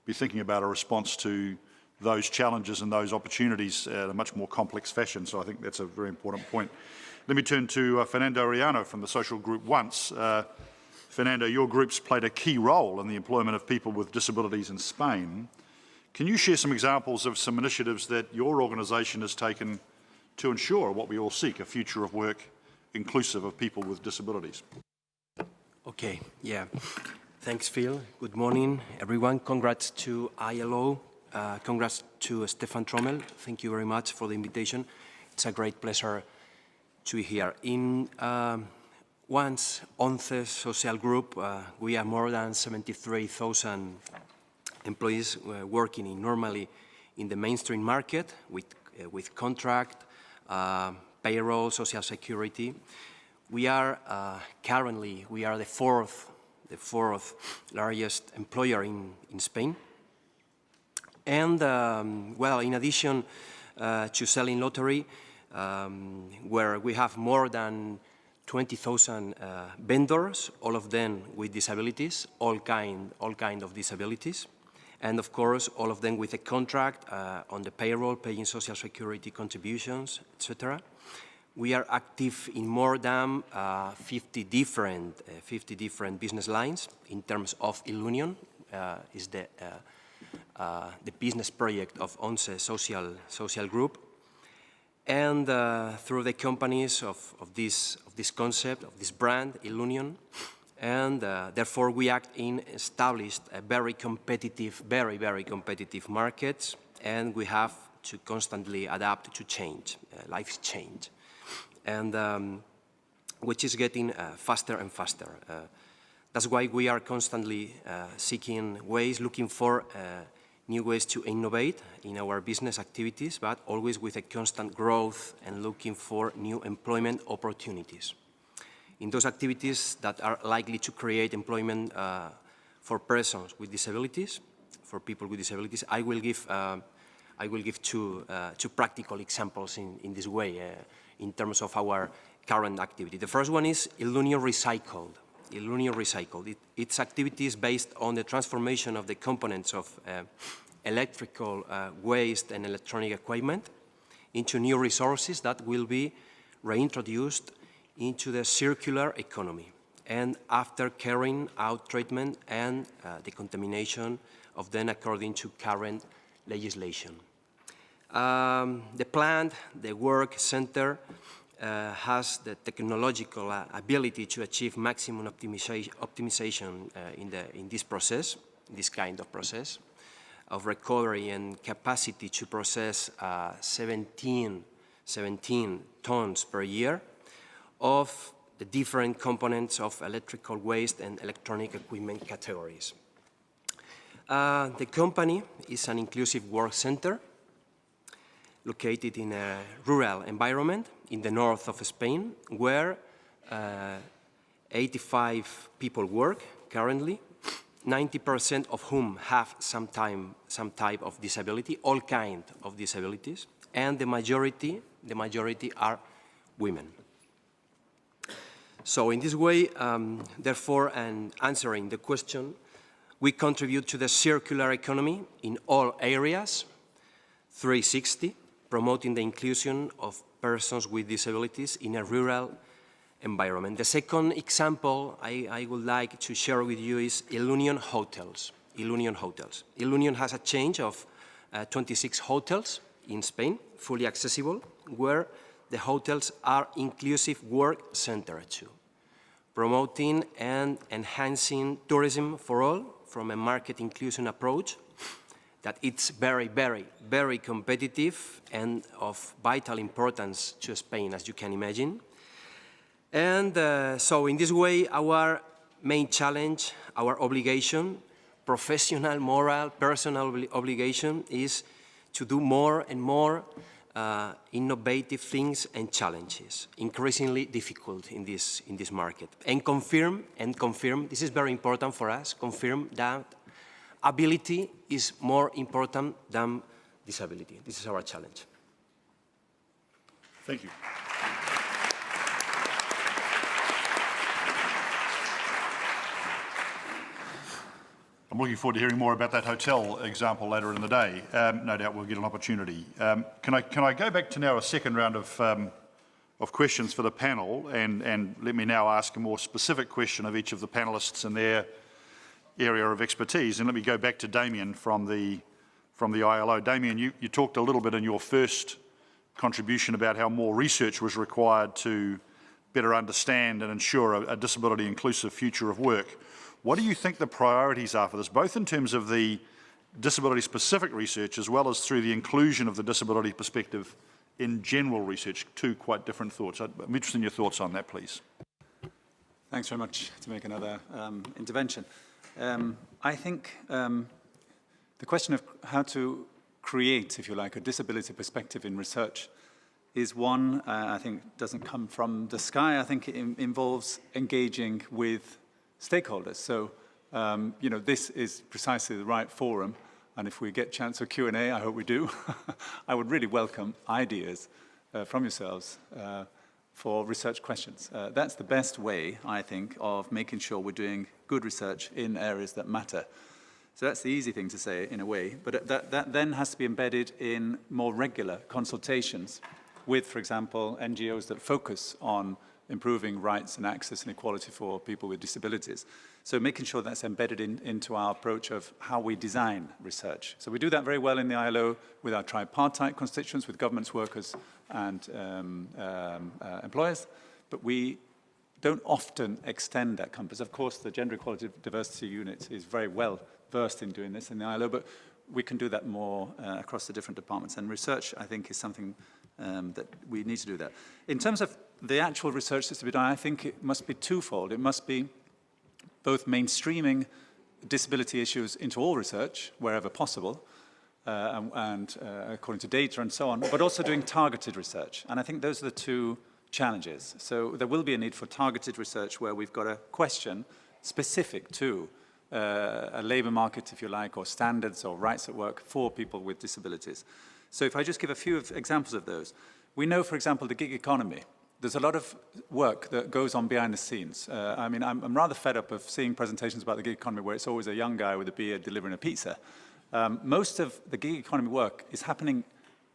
be thinking about a response to those challenges and those opportunities in a much more complex fashion. So I think that's a very important point. Let me turn to Fernando Arellano from the social group Once. Fernando, your group's played a key role in the employment of people with disabilities in Spain. Can you share some examples of some initiatives that your organisation has taken to ensure what we all seek, a future of work inclusive of people with disabilities? Okay, yeah. Thanks, Phil. Good morning, everyone. Congrats to ILO. Congrats to Stefan Trommel. Thank you very much for the invitation. It's a great pleasure to be here. In Once social group, we are more than 73,000 employees working normally in the mainstream market with contract, payroll, social security. We are currently the fourth largest employer in Spain. And well, in addition to selling lottery, where we have more than 20,000 vendors, all of them with disabilities, all kind of disabilities. And of course, all of them with a contract on the payroll, paying social security contributions, etc. We are active in more than 50 different business lines in terms of Ilunion, is the business project of Once social group. And through the companies of this concept, of this brand, Ilunion, and therefore we act in established very competitive markets, and we have to constantly adapt to change, life's change, and which is getting faster and faster. That's why we are constantly seeking ways, looking for new ways to innovate in our business activities, but always with a constant growth and looking for new employment opportunities. in those activities that are likely to create employment for persons with disabilities, for people with disabilities. I will give two practical examples in this way in terms of our current activity. The first one is Ilunion Recycled. Ilunion Recycled. Its activity is based on the transformation of the components of electrical waste and electronic equipment into new resources that will be reintroduced into the circular economy, and after carrying out treatment and decontamination of them according to current legislation. The plant, the work center, has the technological ability to achieve maximum optimization in this process, this kind of process of recovery, and capacity to process 17 tons per year of the different components of electrical waste and electronic equipment categories. The company is an inclusive work center located in a rural environment in the north of Spain, where 85 people work currently, 90% of whom have some type of disability, all kinds of disabilities, and the majority are women. So in this way, therefore, and answering the question, we contribute to the circular economy in all areas, 360, promoting the inclusion of persons with disabilities in a rural environment. The second example I would like to share with you is Ilunion Hotels. Ilunion Hotels. Ilunion has a chain of 26 hotels in Spain, fully accessible, where the hotels are inclusive work center too, promoting and enhancing tourism for all from a market inclusion approach that it's very, very, very competitive and of vital importance to Spain, as you can imagine. And so in this way, our main challenge, our obligation, professional, moral, personal obligation is to do more and more innovative things and challenges, increasingly difficult in this market. And confirm, this is very important for us, confirm that ability is more important than disability. This is our challenge. Thank you. I'm looking forward to hearing more about that hotel example later in the day. No doubt we'll get an opportunity. Can I go back to now a second round of questions for the panel, and let me now ask a more specific question of each of the panelists in their area of expertise. And let me go back to Damien from the ILO. Damien, you talked a little bit in your first contribution about how more research was required to better understand and ensure a disability-inclusive future of work. What do you think the priorities are for this, both in terms of the disability-specific research as well as through the inclusion of the disability perspective in general research? Two quite different thoughts. I'm interested in your thoughts on that, please. Thanks very much to make another intervention. I think the question of how to create, if you like, a disability perspective in research is one I think doesn't come from the sky. I think it involves engaging with stakeholders. So, you know, this is precisely the right forum. And if we get a chance for Q&A, I hope we do, I would really welcome ideas from yourselves for research questions. That's the best way, I think, of making sure we're doing good research in areas that matter. So that's the easy thing to say in a way, but that then has to be embedded in more regular consultations with, for example, NGOs that focus on improving rights and access and equality for people with disabilities. So making sure that's embedded into our approach of how we design research. So we do that very well in the ILO with our tripartite constituents, with governments, workers, and employers, but we don't often extend that compass. Of course, the Gender Equality Diversity Unit is very well versed in doing this in the ILO, but we can do that more across the different departments. And research, I think, is something that we need to do that. In terms of the actual research that's to be done, I think it must be twofold. It must be both mainstreaming disability issues into all research, wherever possible, and according to data and so on, but also doing targeted research. And I think those are the two challenges. So there will be a need for targeted research where we've got a question specific to a labour market, if you like, or standards or rights at work for people with disabilities. So if I just give a few examples of those. We know, for example, the gig economy. There's a lot of work that goes on behind the scenes. I mean, I'm rather fed up of seeing presentations about the gig economy where it's always a young guy with a beard delivering a pizza. Most of the gig economy work is happening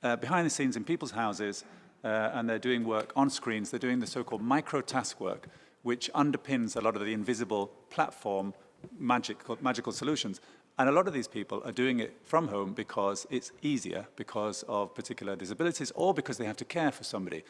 behind the scenes in people's houses, and they're doing work on screens. They're doing the so-called micro-task work, which underpins a lot of the invisible platform magical solutions. And a lot of these people are doing it from home because it's easier, because of particular disabilities, or because they have to care for somebody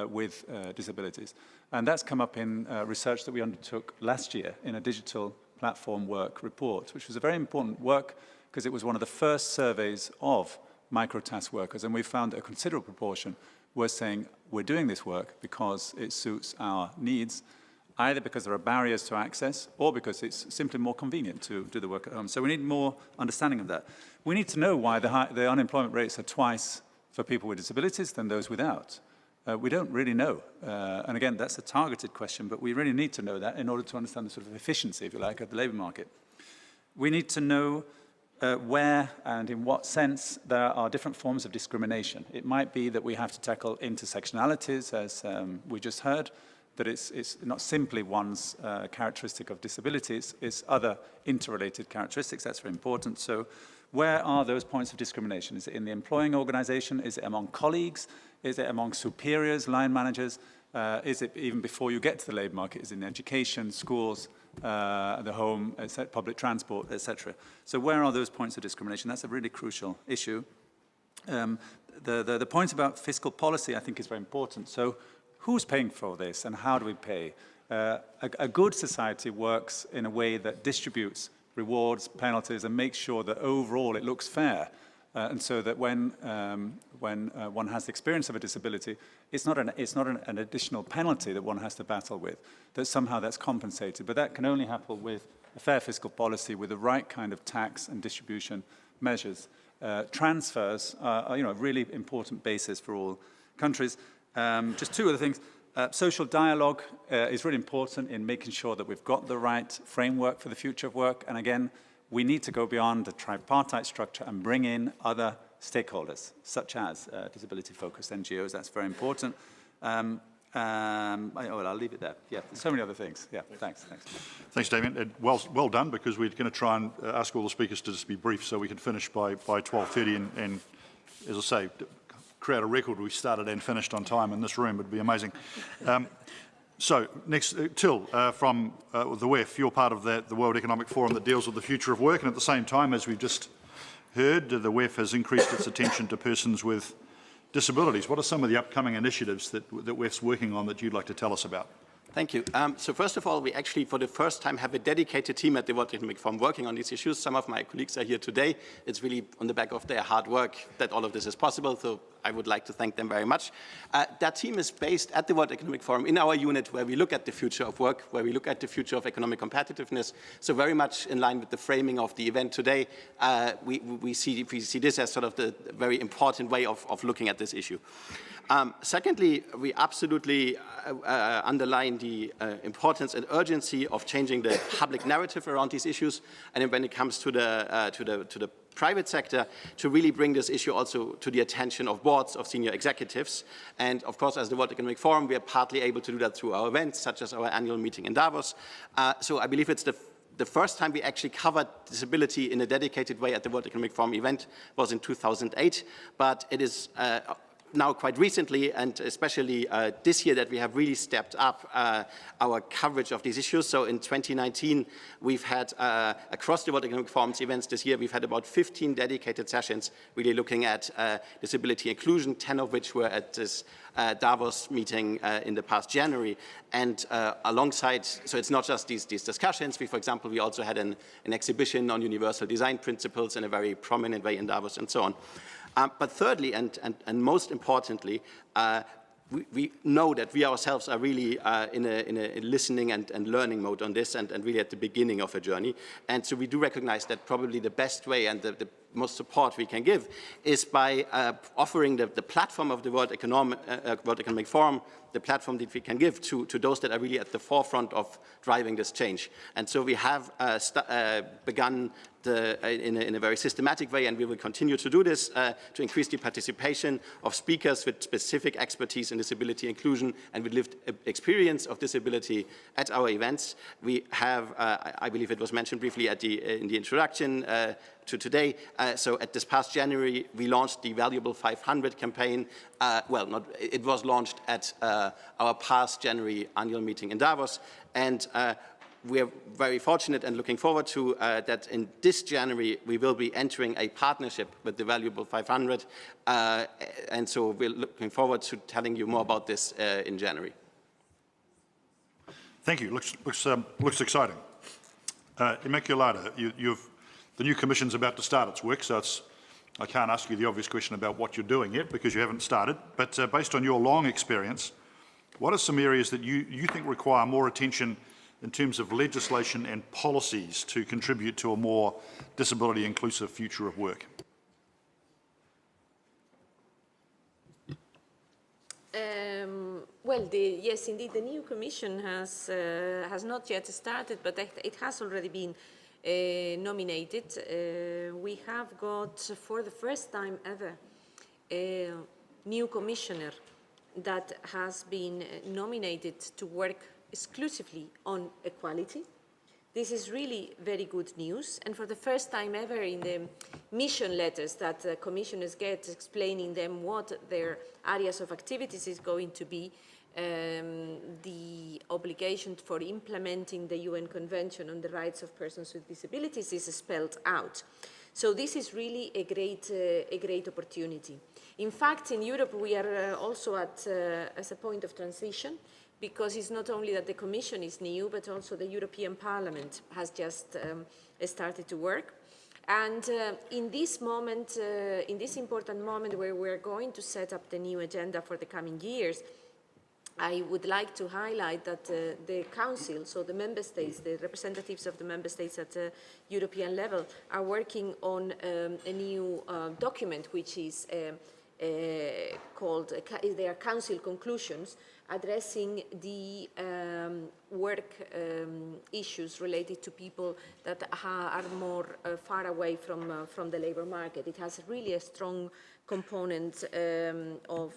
with disabilities. And that's come up in research that we undertook last year in a digital platform work report, which was a very important work because it was one of the first surveys of microtask workers. And we found that a considerable proportion were saying, we're doing this work because it suits our needs, either because there are barriers to access or because it's simply more convenient to do the work at home. So we need more understanding of that. We need to know why the unemployment rates are twice for people with disabilities than those without. We don't really know. And again, that's a targeted question, but we really need to know that in order to understand the sort of efficiency, if you like, of the labour market. We need to know where and in what sense there are different forms of discrimination. It might be that we have to tackle intersectionalities, as we just heard, that it's not simply one's characteristic of disabilities, it's other interrelated characteristics. That's very important. So where are those points of discrimination? Is it in the employing organization? Is it among colleagues? Is it among superiors, line managers? Is it even before you get to the labour market? Is it in education, schools, the home, public transport, etc.? So where are those points of discrimination? That's a really crucial issue. The point about fiscal policy, I think, is very important. So who's paying for this and how do we pay? A good society works in a way that distributes rewards, penalties, and makes sure that overall it looks fair. And so that when one has the experience of a disability, it's not an additional penalty that one has to battle with, that somehow that's compensated. But that can only happen with a fair fiscal policy, with the right kind of tax and distribution measures. Transfers are a really important basis for all countries. Just two other things. Social dialogue is really important in making sure that we've got the right framework for the future of work. And again, we need to go beyond the tripartite structure and bring in other stakeholders, such as disability-focused NGOs. That's very important. Well, I'll leave it there. Yeah, there's so many other things. Yeah, thanks. Thanks, Damien. Well done, because we're going to try and ask all the speakers to just be brief so we can finish by 12:30 and, as I say, create a record we started and finished on time in this room would be amazing. So next, Till, from the WEF, you're part of the World Economic Forum that deals with the future of work, and at the same time, as we've just heard, the WEF has increased its attention to persons with disabilities. What are some of the upcoming initiatives that WEF's working on that you'd like to tell us about? Thank you. So first of all, we actually, for the first time, have a dedicated team at the World Economic Forum working on these issues. Some of my colleagues are here today. It's really on the back of their hard work that all of this is possible, so I would like to thank them very much. That team is based at the World Economic Forum in our unit where we look at the future of work, where we look at the future of economic competitiveness. So very much in line with the framing of the event today, we see this as sort of the very important way of looking at this issue. Secondly, we absolutely underline the importance and urgency of changing the public narrative around these issues, and when it comes to the private sector, to really bring this issue also to the attention of boards, of senior executives. And of course, as the World Economic Forum, we are partly able to do that through our events, such as our annual meeting in Davos. So I believe it's the first time we actually covered disability in a dedicated way at the World Economic Forum event was in 2008, but it is now quite recently, and especially this year, that we have really stepped up our coverage of these issues. So in 2019, we've had, across the World Economic Forum's events this year, we've had about 15 dedicated sessions really looking at disability inclusion, 10 of which were at this Davos meeting in the past January. And alongside, so it's not just these discussions. For example, we also had an exhibition on universal design principles in a very prominent way in Davos and so on. But thirdly, and most importantly, we know that we ourselves are really in a listening and learning mode on this, and really at the beginning of a journey. And so we do recognize that probably the best way and the most support we can give is by offering the platform of the World Economic Forum the platform that we can give to those that are really at the forefront of driving this change. And so we have begun in a very systematic way, and we will continue to do this to increase the participation of speakers with specific expertise in disability inclusion and with lived experience of disability at our events. We have, I believe it was mentioned briefly in the introduction to today, so at this past January, we launched the Valuable 500 campaign. It was launched at our past January annual meeting in Davos, and we are very fortunate and looking forward to that in this January we will be entering a partnership with the Valuable 500, and so we're looking forward to telling you more about this in January. Thank you. Looks exciting. Immaculata, the new Commission's about to start its work, so I can't ask you the obvious question about what you're doing yet because you haven't started. But based on your long experience, what are some areas that you think require more attention in terms of legislation and policies to contribute to a more disability-inclusive future of work? Yes, indeed, the new Commission has not yet started, but it has already been nominated. We have got, for the first time ever, a new Commissioner that has been nominated to work exclusively on equality. This is really very good news, and for the first time ever in the mission letters that commissioners get explaining them what their areas of activities is going to be, the obligation for implementing the UN Convention on the Rights of Persons with Disabilities is spelled out. So this is really a great opportunity. In fact, in Europe we are also as a point of transition, because it's not only that the Commission is new, but also the European Parliament has just started to work. And in this moment, in this important moment where we're going to set up the new agenda for the coming years, I would like to highlight that the Council, so the Member States, the representatives of the Member States at the European level are working on a new document which is called their Council conclusions, addressing the work issues related to people that are more far away from the labor market. It has really a strong component of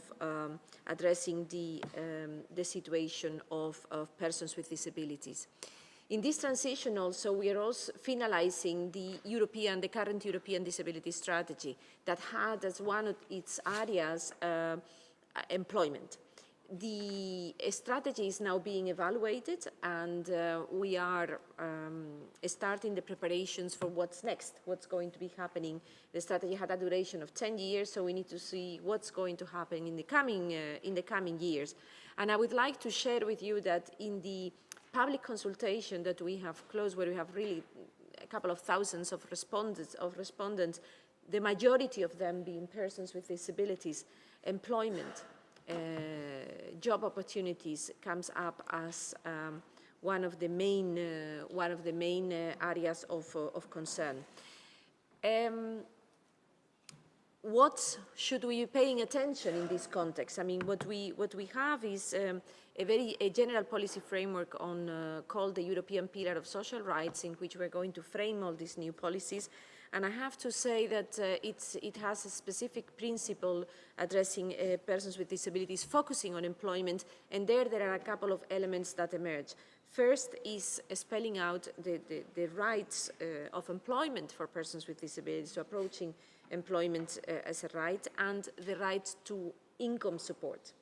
addressing the situation of persons with disabilities. In this transition also, we are also finalizing the current European Disability Strategy that had as one of its areas employment. The strategy is now being evaluated, and we are starting the preparations for what's next, what's going to be happening. The strategy had a duration of 10 years, so we need to see what's going to happen in the coming years. And I would like to share with you that in the public consultation that we have closed, where we have really a couple of thousands of respondents, the majority of them being persons with disabilities, employment, job opportunities comes up as one of the main areas of concern. What should we be paying attention in this context? I mean, what we have is a general policy framework called the European Pillar of Social Rights, in which we're going to frame all these new policies. And I have to say that it has a specific principle addressing persons with disabilities, focusing on employment, and there are a couple of elements that emerge. First is spelling out the rights of employment for persons with disabilities, so approaching employment as a right, and the right to income support,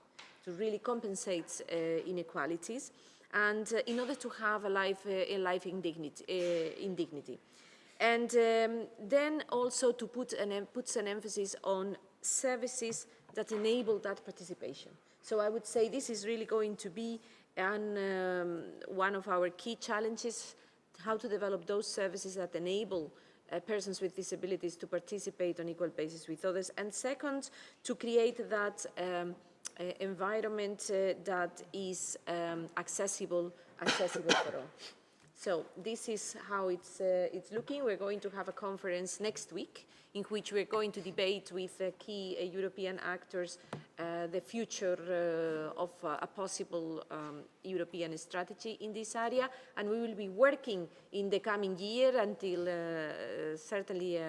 to really compensate inequalities, and in order to have a life in dignity. And then also to puts an emphasis on services that enable that participation. So I would say this is really going to be one of our key challenges, how to develop those services that enable persons with disabilities to participate on equal basis with others. And second, to create that environment that is accessible for all. So this is how it's looking. We're going to have a conference next week in which we're going to debate with key European actors the future of a possible European strategy in this area. And we will be working in the coming year until certainly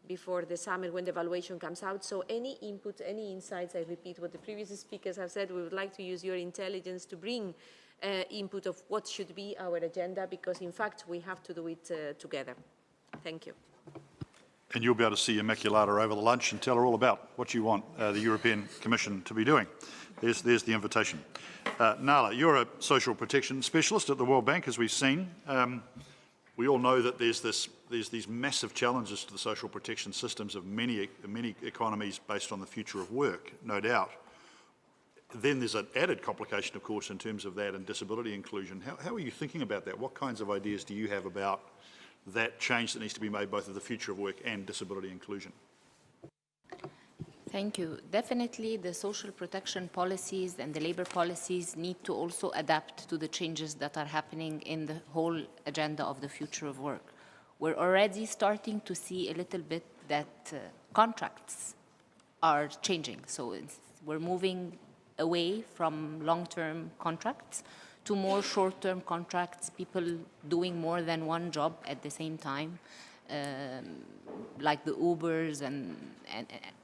before the summer when the evaluation comes out. So any input, any insights, I repeat what the previous speakers have said, we would like to use your intelligence to bring input of what should be our agenda, because in fact we have to do it together. Thank you. And you'll be able to see Immaculata over the lunch and tell her all about what you want the European Commission to be doing. There's the invitation. Nahla, you're a social protection specialist at the World Bank, as we've seen. We all know that there's these massive challenges to the social protection systems of many economies based on the future of work, no doubt. Then there's an added complication, of course, in terms of that and disability inclusion. How are you thinking about that? What kinds of ideas do you have about that change that needs to be made both of the future of work and disability inclusion? Thank you. Definitely the social protection policies and the labor policies need to also adapt to the changes that are happening in the whole agenda of the future of work. We're already starting to see a little bit that contracts are changing. So we're moving away from long-term contracts to more short-term contracts, people doing more than one job at the same time, like the Ubers and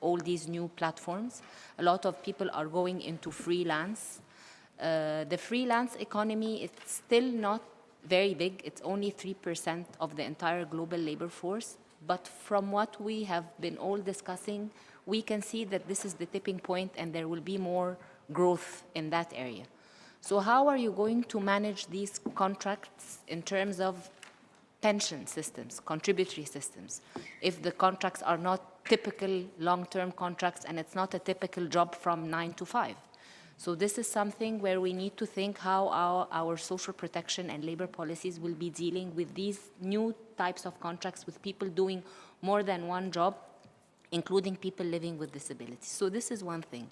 all these new platforms. A lot of people are going into freelance. The freelance economy is still not very big. It's only 3% of the entire global labor force. But from what we have been all discussing, we can see that this is the tipping point and there will be more growth in that area. So how are you going to manage these contracts in terms of pension systems, contributory systems, if the contracts are not typical long-term contracts and it's not a typical job from 9 to 5? So this is something where we need to think how our social protection and labor policies will be dealing with these new types of contracts with people doing more than one job, including people living with disabilities. So this is one thing.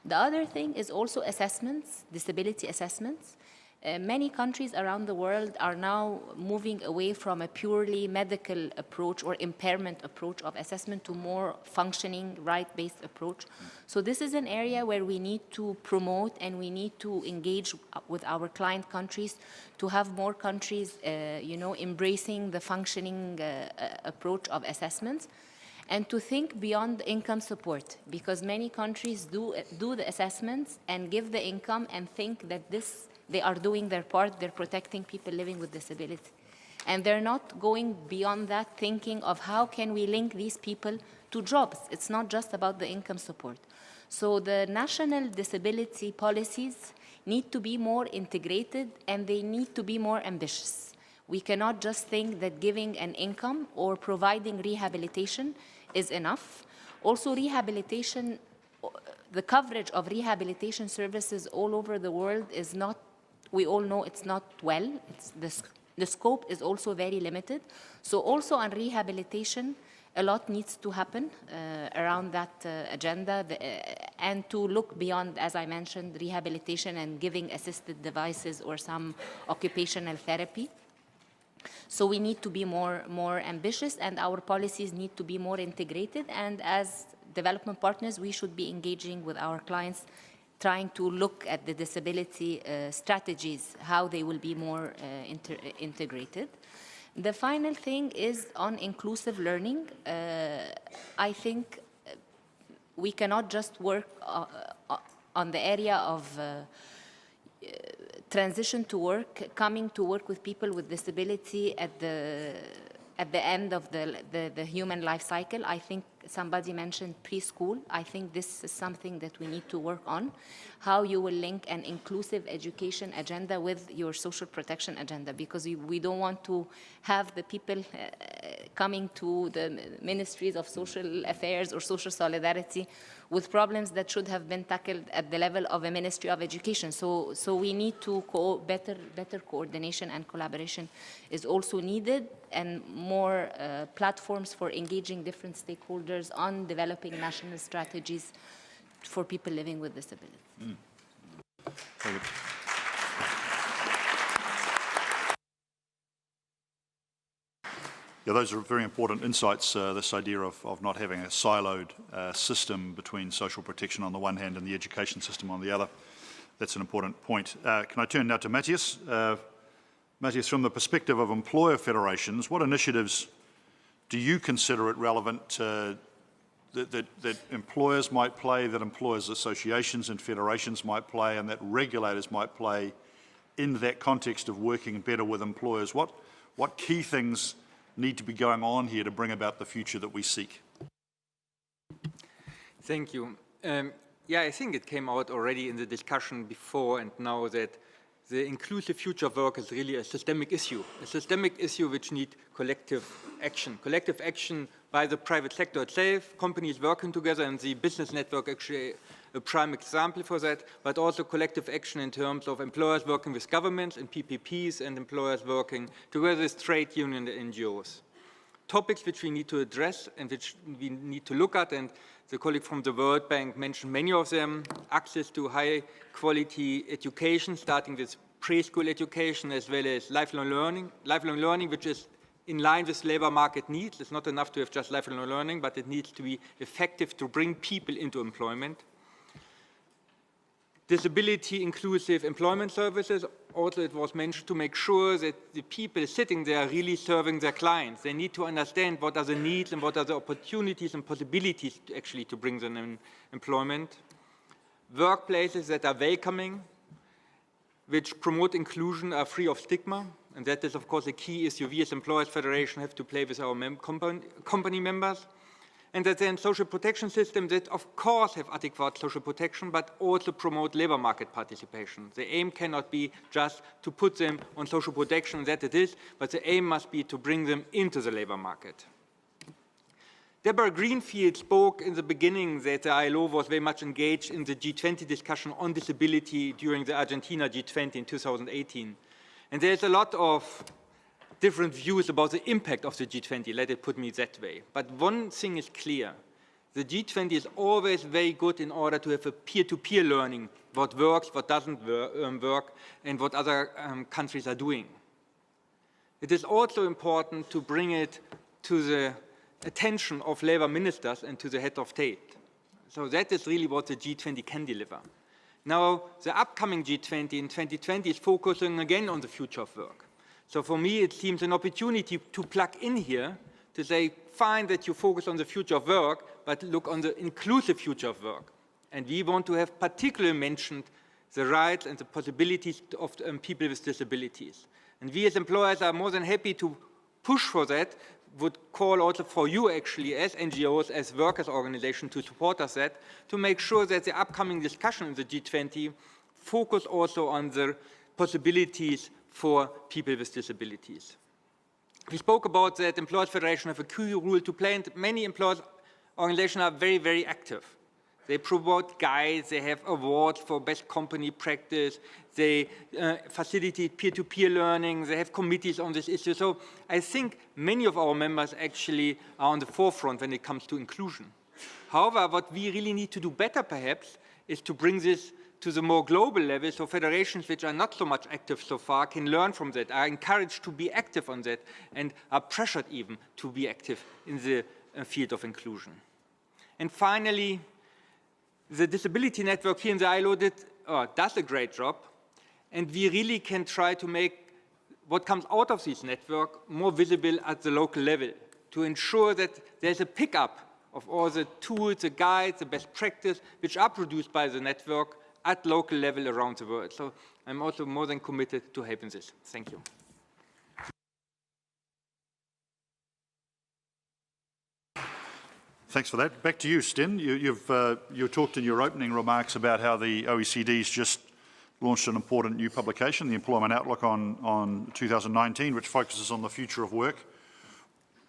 The other thing is also assessments, disability assessments. Many countries around the world are now moving away from a purely medical approach or impairment approach of assessment to more functioning, right-based approach. So this is an area where we need to promote and we need to engage with our client countries to have more countries, embracing the functioning approach of assessments. And to think beyond income support, because many countries do the assessments and give the income and think that they are doing their part, they're protecting people living with disability. And they're not going beyond that, thinking of how can we link these people to jobs. It's not just about the income support. So the national disability policies need to be more integrated and they need to be more ambitious. We cannot just think that giving an income or providing rehabilitation is enough. Also, rehabilitation, the coverage of rehabilitation services all over the world is not, we all know it's not well. The scope is also very limited. So also on rehabilitation, a lot needs to happen around that agenda and to look beyond, as I mentioned, rehabilitation and giving assisted devices or some occupational therapy. So we need to be more ambitious and our policies need to be more integrated, and as development partners we should be engaging with our clients, trying to look at the disability strategies, how they will be more integrated. The final thing is on inclusive learning. I think we cannot just work on the area of transition to work, coming to work with people with disability at the end of the human life cycle. I think somebody mentioned preschool. I think this is something that we need to work on, how you will link an inclusive education agenda with your social protection agenda, because we don't want to have the people coming to the ministries of social affairs or social solidarity with problems that should have been tackled at the level of a Ministry of Education. So we need to better coordination and collaboration is also needed, and more platforms for engaging different stakeholders on developing national strategies for people living with disabilities. Mm. Yeah, those are very important insights, this idea of not having a siloed system between social protection on the one hand and the education system on the other. That's an important point. Can I turn now to Matthias? Matthias, from the perspective of employer federations, what initiatives do you consider it relevant that employers might play, that employers' associations and federations might play, and that regulators might play in that context of working better with employers? What key things need to be going on here to bring about the future that we seek? Thank you. Yeah, I think it came out already in the discussion before and now that the inclusive future of work is really a systemic issue which needs collective action by the private sector itself, companies working together, and the business network actually a prime example for that, but also collective action in terms of employers working with governments and PPPs and employers working together with trade unions and NGOs. Topics which we need to address and which we need to look at, and the colleague from the World Bank mentioned many of them: access to high quality education, starting with preschool education as well as lifelong learning, which is in line with labor market needs. It's not enough to have just lifelong learning, but it needs to be effective to bring people into employment. Disability inclusive employment services. Also, it was mentioned to make sure that the people sitting there are really serving their clients. They need to understand what are the needs and what are the opportunities and possibilities to bring them in employment. Workplaces that are welcoming, which promote inclusion, are free of stigma. And that is, of course, a key issue we as Employers Federation have to play with our company members. And that then social protection systems that, of course, have adequate social protection, but also promote labor market participation. The aim cannot be just to put them on social protection, that it is, but the aim must be to bring them into the labor market. Deborah Greenfield spoke in the beginning that the ILO was very much engaged in the G20 discussion on disability during the Argentina G20 in 2018. And there's a lot of different views about the impact of the G20, let it put me that way. But one thing is clear. The G20 is always very good in order to have a peer-to-peer learning, what works, what doesn't work, and what other countries are doing. It is also important to bring it to the attention of labor ministers and to the head of state. So that is really what the G20 can deliver. Now, the upcoming G20 in 2020 is focusing again on the future of work. So for me, it seems an opportunity to plug in here to say, fine that you focus on the future of work, but look on the inclusive future of work. And we want to have particularly mentioned the rights and the possibilities of people with disabilities. And we as employers are more than happy to push for that, would call also for you actually as NGOs, as workers' organizations to support us that, to make sure that the upcoming discussion in the G20 focus also on the possibilities for people with disabilities. We spoke about that Employers Federation have a key role to play, and many employers organizations are very, very active. They promote guides, they have awards for best company practice, they facilitate peer-to-peer learning, they have committees on this issue. So I think many of our members actually are on the forefront when it comes to inclusion. However, what we really need to do better perhaps is to bring this to the more global level, so federations which are not so much active so far can learn from that, are encouraged to be active on that, and are pressured even to be active in the field of inclusion. And finally, the Disability Network here in the ILO does a great job, and we really can try to make what comes out of this network more visible at the local level, to ensure that there's a pickup of all the tools, the guides, the best practice, which are produced by the network at local level around the world. So I'm also more than committed to helping this. Thank you. Thanks for that. Back to you, Sten. You talked in your opening remarks about how the OECD's just launched an important new publication, the Employment Outlook on 2019, which focuses on the future of work.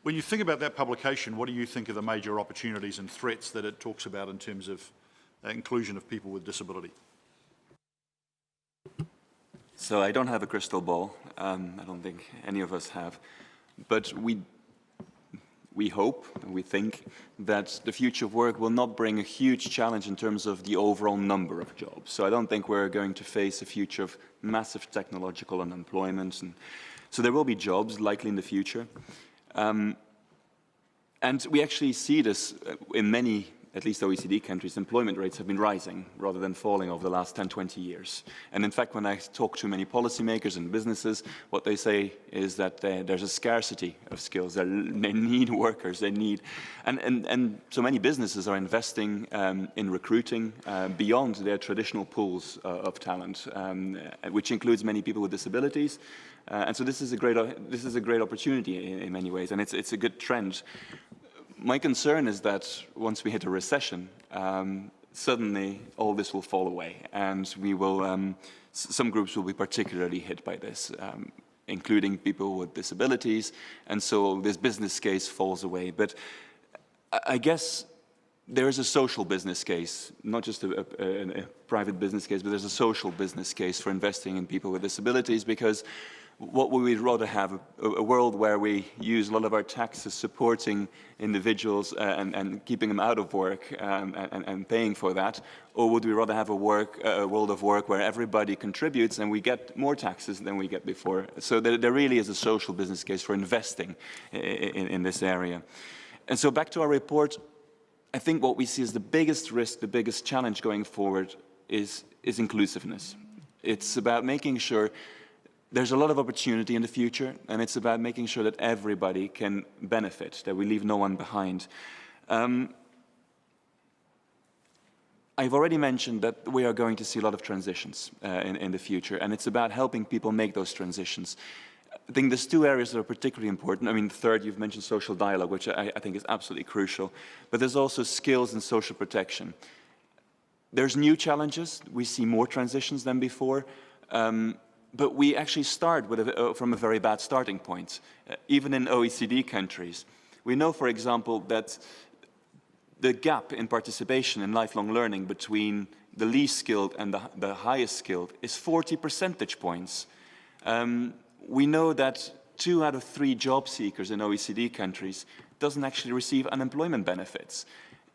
When you think about that publication, what do you think are the major opportunities and threats that it talks about in terms of inclusion of people with disability? So I don't have a crystal ball. I don't think any of us have. But we hope and we think that the future of work will not bring a huge challenge in terms of the overall number of jobs. So I don't think we're going to face a future of massive technological unemployment. And so there will be jobs likely in the future. And we actually see this in many, at least OECD countries. Employment rates have been rising rather than falling over the last 10, 20 years. And in fact, when I talk to many policymakers and businesses, what they say is that there's a scarcity of skills. They need workers, they need, and so many businesses are investing in recruiting beyond their traditional pools of talent, which includes many people with disabilities. And so this is a great opportunity in many ways, and it's a good trend. My concern is that once we hit a recession, suddenly all this will fall away, and we will, some groups will be particularly hit by this, including people with disabilities, and so this business case falls away. But I guess there is a social business case, not just a private business case, but there's a social business case for investing in people with disabilities, because what would we rather have, a world where we use a lot of our taxes supporting individuals and keeping them out of work and paying for that, or would we rather have a world of work where everybody contributes and we get more taxes than we get before? So there really is a social business case for investing in this area. And so back to our report, I think what we see as the biggest risk, the biggest challenge going forward is inclusiveness. It's about making sure there's a lot of opportunity in the future, and it's about making sure that everybody can benefit, that we leave no one behind. I've already mentioned that we are going to see a lot of transitions in the future, and it's about helping people make those transitions. I think there's two areas that are particularly important. I mean, third, you've mentioned social dialogue, which I think is absolutely crucial, but there's also skills and social protection. There's new challenges. We see more transitions than before. But we actually start with from a very bad starting point, even in OECD countries. We know, for example, that the gap in participation in lifelong learning between the least skilled and the highest skilled is 40 percentage points. We know that 2 out of 3 job seekers in OECD countries doesn't actually receive unemployment benefits.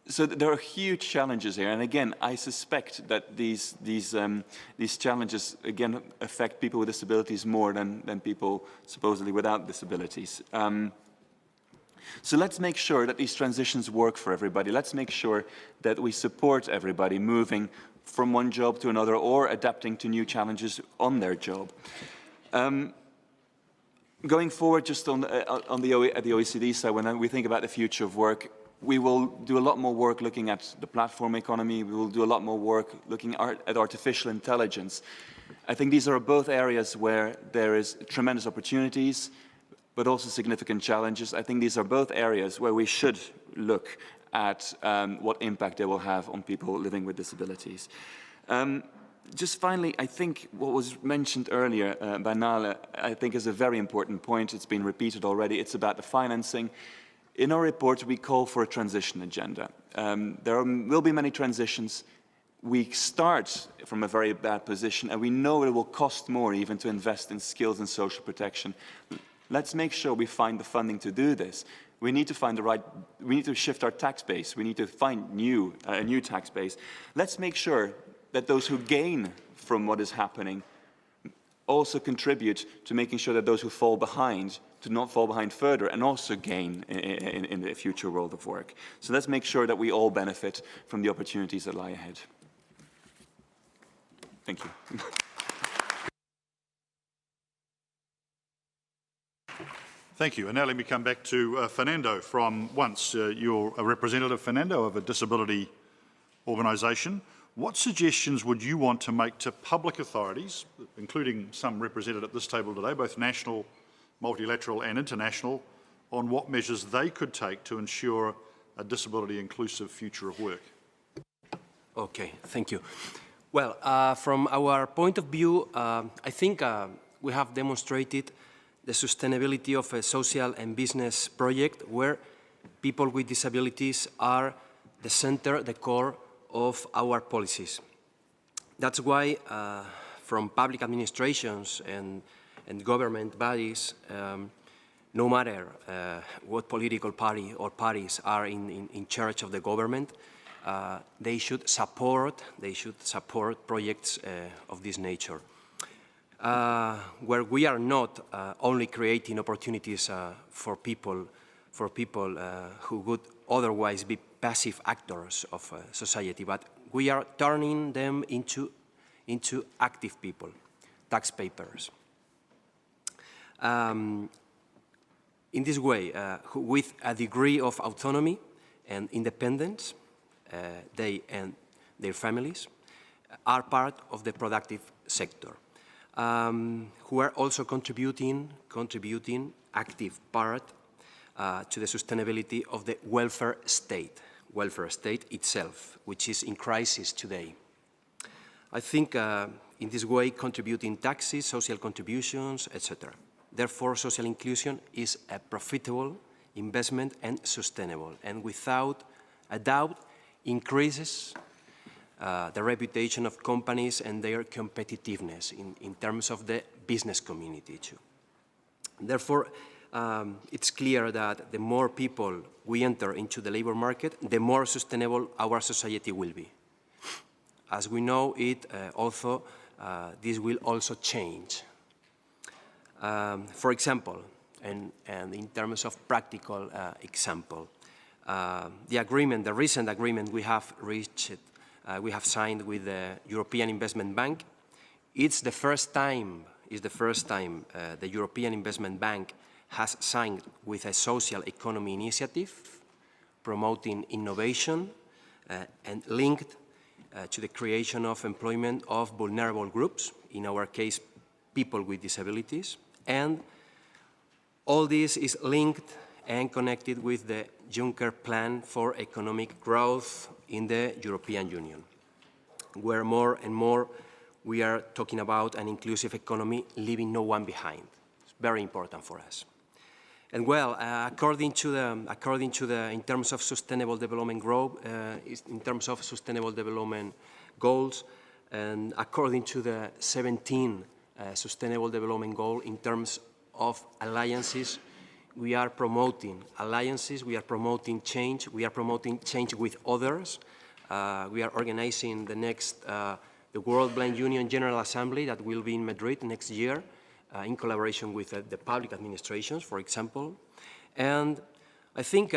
So there are huge challenges here, and again, I suspect that these challenges again affect people with disabilities more than people supposedly without disabilities. So let's make sure that these transitions work for everybody. Let's make sure that we support everybody moving from one job to another or adapting to new challenges on their job. Going forward, just at the OECD side, when we think about the future of work, we will do a lot more work looking at the platform economy. We will do a lot more work looking at artificial intelligence. I think these are both areas where there is tremendous opportunities, but also significant challenges. I think these are both areas where we should look at what impact they will have on people living with disabilities. Just finally, I think what was mentioned earlier by Nahla, I think is a very important point. It's been repeated already. It's about the financing. In our report, we call for a transition agenda. There will be many transitions. We start from a very bad position, and we know it will cost more even to invest in skills and social protection. Let's make sure we find the funding to do this. We need to find we need to shift our tax base. We need to find a new tax base. Let's make sure that those who gain from what is happening also contribute to making sure that those who fall behind do not fall behind further and also gain in the future world of work. So let's make sure that we all benefit from the opportunities that lie ahead. Thank you. Thank you. And now let me come back to Fernando from Once. You're a representative, Fernando, of a disability organisation. What suggestions would you want to make to public authorities, including some represented at this table today, both national, multilateral and international, on what measures they could take to ensure a disability-inclusive future of work? Okay, thank you. Well, from our point of view, I think we have demonstrated the sustainability of a social and business project where people with disabilities are the center, the core of our policies. That's why from public administrations and government bodies, no matter what political party or parties are in charge of the government, they should support projects of this nature. where we are not only creating opportunities for people who would otherwise be passive actors of society, but we are turning them into active people, taxpayers. In this way, with a degree of autonomy and independence, they and their families are part of the productive sector, who are also contributing active part to the sustainability of the welfare state itself, which is in crisis today. I think in this way, contributing taxes, social contributions, etc. Therefore, social inclusion is a profitable investment and sustainable, and without a doubt increases the reputation of companies and their competitiveness in terms of the business community too. Therefore, it's clear that the more people we enter into the labor market, the more sustainable our society will be. As we know it, this will also change. For example, and in terms of practical example, the recent agreement we have reached, we have signed with the European Investment Bank. It's the first time the European Investment Bank has signed with a social economy initiative promoting innovation and linked to the creation of employment of vulnerable groups, in our case, people with disabilities. And all this is linked and connected with the Juncker Plan for Economic Growth in the European Union, where more and more we are talking about an inclusive economy, leaving no one behind. It's very important for us. And well, according to the in terms of sustainable development growth, in terms of sustainable development goals, and according to the 17 sustainable development goal in terms of alliances, we are promoting alliances, we are promoting change with others. We are organizing the next TheWorld Blind Union General Assembly that will be in Madrid next year, in collaboration with the public administrations, for example. And I think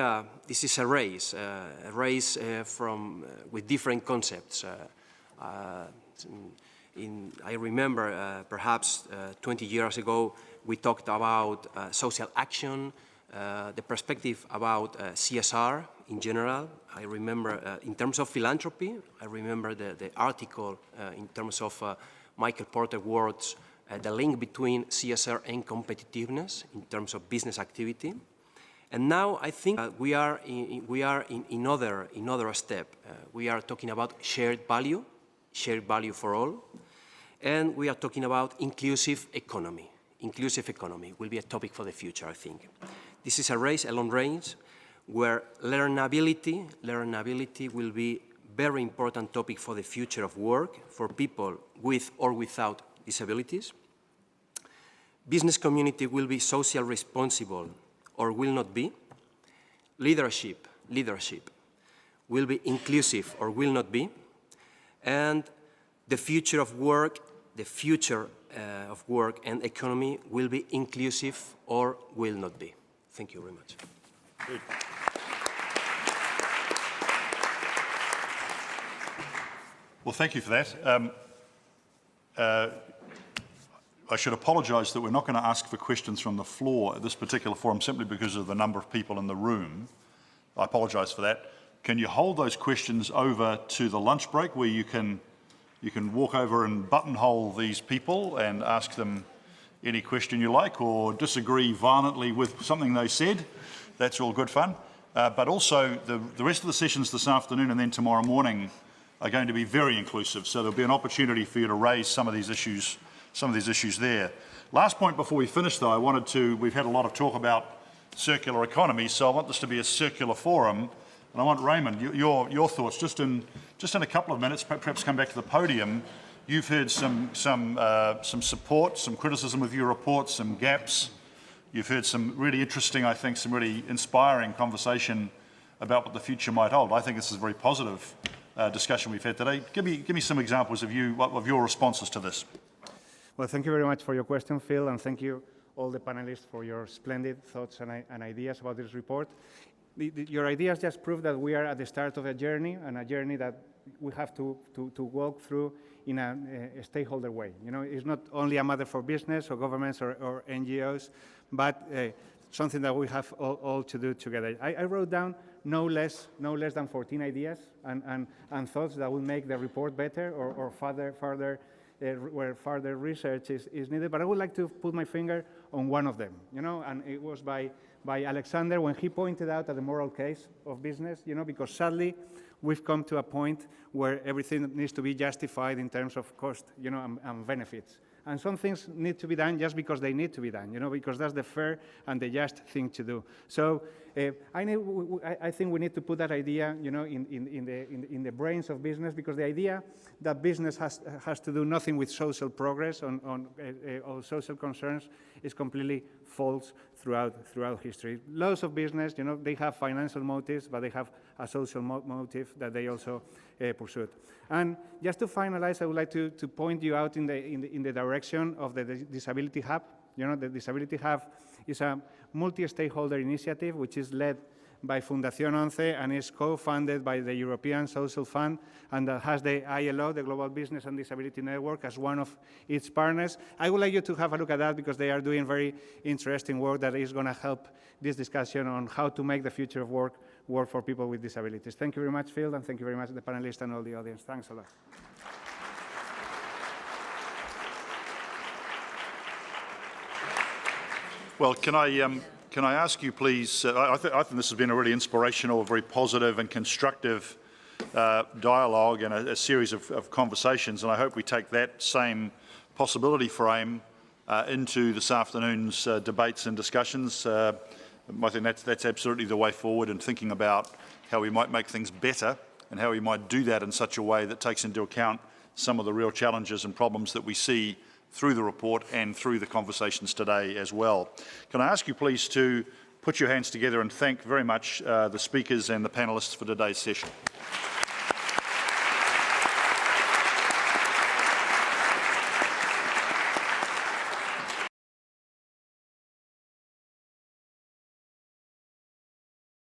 this is a race with different concepts. I remember perhaps 20 years ago, we talked about social action, the perspective about CSR in general. I remember in terms of philanthropy, I remember the article in terms of Michael Porter Ward's the link between CSR and competitiveness in terms of business activity. And now I think we are in another step. We are talking about shared value for all, and we are talking about inclusive economy. Inclusive economy will be a topic for the future, I think. This is a long race, where learnability will be very important topic for the future of work for people with or without disabilities. Business community will be social responsible or will not be. Leadership will be inclusive or will not be. And the future of work and economy will be inclusive or will not be. Thank you very much. Good. Well, thank you for that. I should apologise that we're not going to ask for questions from the floor at this particular forum simply because of the number of people in the room. I apologise for that. Can you hold those questions over to the lunch break where you can walk over and buttonhole these people and ask them any question you like or disagree violently with something they said? That's all good fun. But also the rest of the sessions this afternoon and then tomorrow morning are going to be very inclusive. So there'll be an opportunity for you to raise some of these issues there. Last point before we finish though, we've had a lot of talk about circular economy, so I want this to be a circular forum. And I want Raymond, your thoughts, just in a couple of minutes, perhaps come back to the podium. You've heard some support, some criticism of your report, some gaps. You've heard some really interesting, I think, some really inspiring conversation about what the future might hold. I think this is a very positive discussion we've had today. Give me some examples of your responses to this. Well, thank you very much for your question, Phil, and thank you all the panelists for your splendid thoughts and ideas about this report. Your ideas just prove that we are at the start of a journey, and a journey that we have to walk through in a stakeholder way. You know, it's not only a matter for business or governments or NGOs, but something that we have all to do together. I wrote down no less than 14 ideas and thoughts that will make the report better or where further research is needed. But I would like to put my finger on one of them, you know, and it was by Alexander when he pointed out at the moral case of business, you know, because sadly we've come to a point where everything needs to be justified in terms of cost, you know, and benefits. And some things need to be done just because they need to be done, you know, because that's the fair and the just thing to do. So I think we need to put that idea, you know, in the brains of business, because the idea that business has to do nothing with social progress or social concerns is completely false throughout history. Lots of business, you know, they have financial motives, but they have a social motive that they also pursued. And just to finalize, I would like to point you out in the direction of the Disability Hub. You know, the Disability Hub is a multi-stakeholder initiative which is led by Fundación 11 and is co-funded by the European Social Fund, and has the ILO, the Global Business and Disability Network, as one of its partners. I would like you to have a look at that because they are doing very interesting work that is going to help this discussion on how to make the future of work for people with disabilities. Thank you very much, Phil, and thank you very much to the panelists and all the audience. Thanks a lot. Well, can I ask you, please, I think this has been a really inspirational, very positive and constructive dialogue and a series of conversations, and I hope we take that same possibility frame into this afternoon's debates and discussions. I think that's absolutely the way forward in thinking about how we might make things better and how we might do that in such a way that takes into account some of the real challenges and problems that we see through the report and through the conversations today as well. Can I ask you please to put your hands together and thank very much the speakers and the panellists for today's session.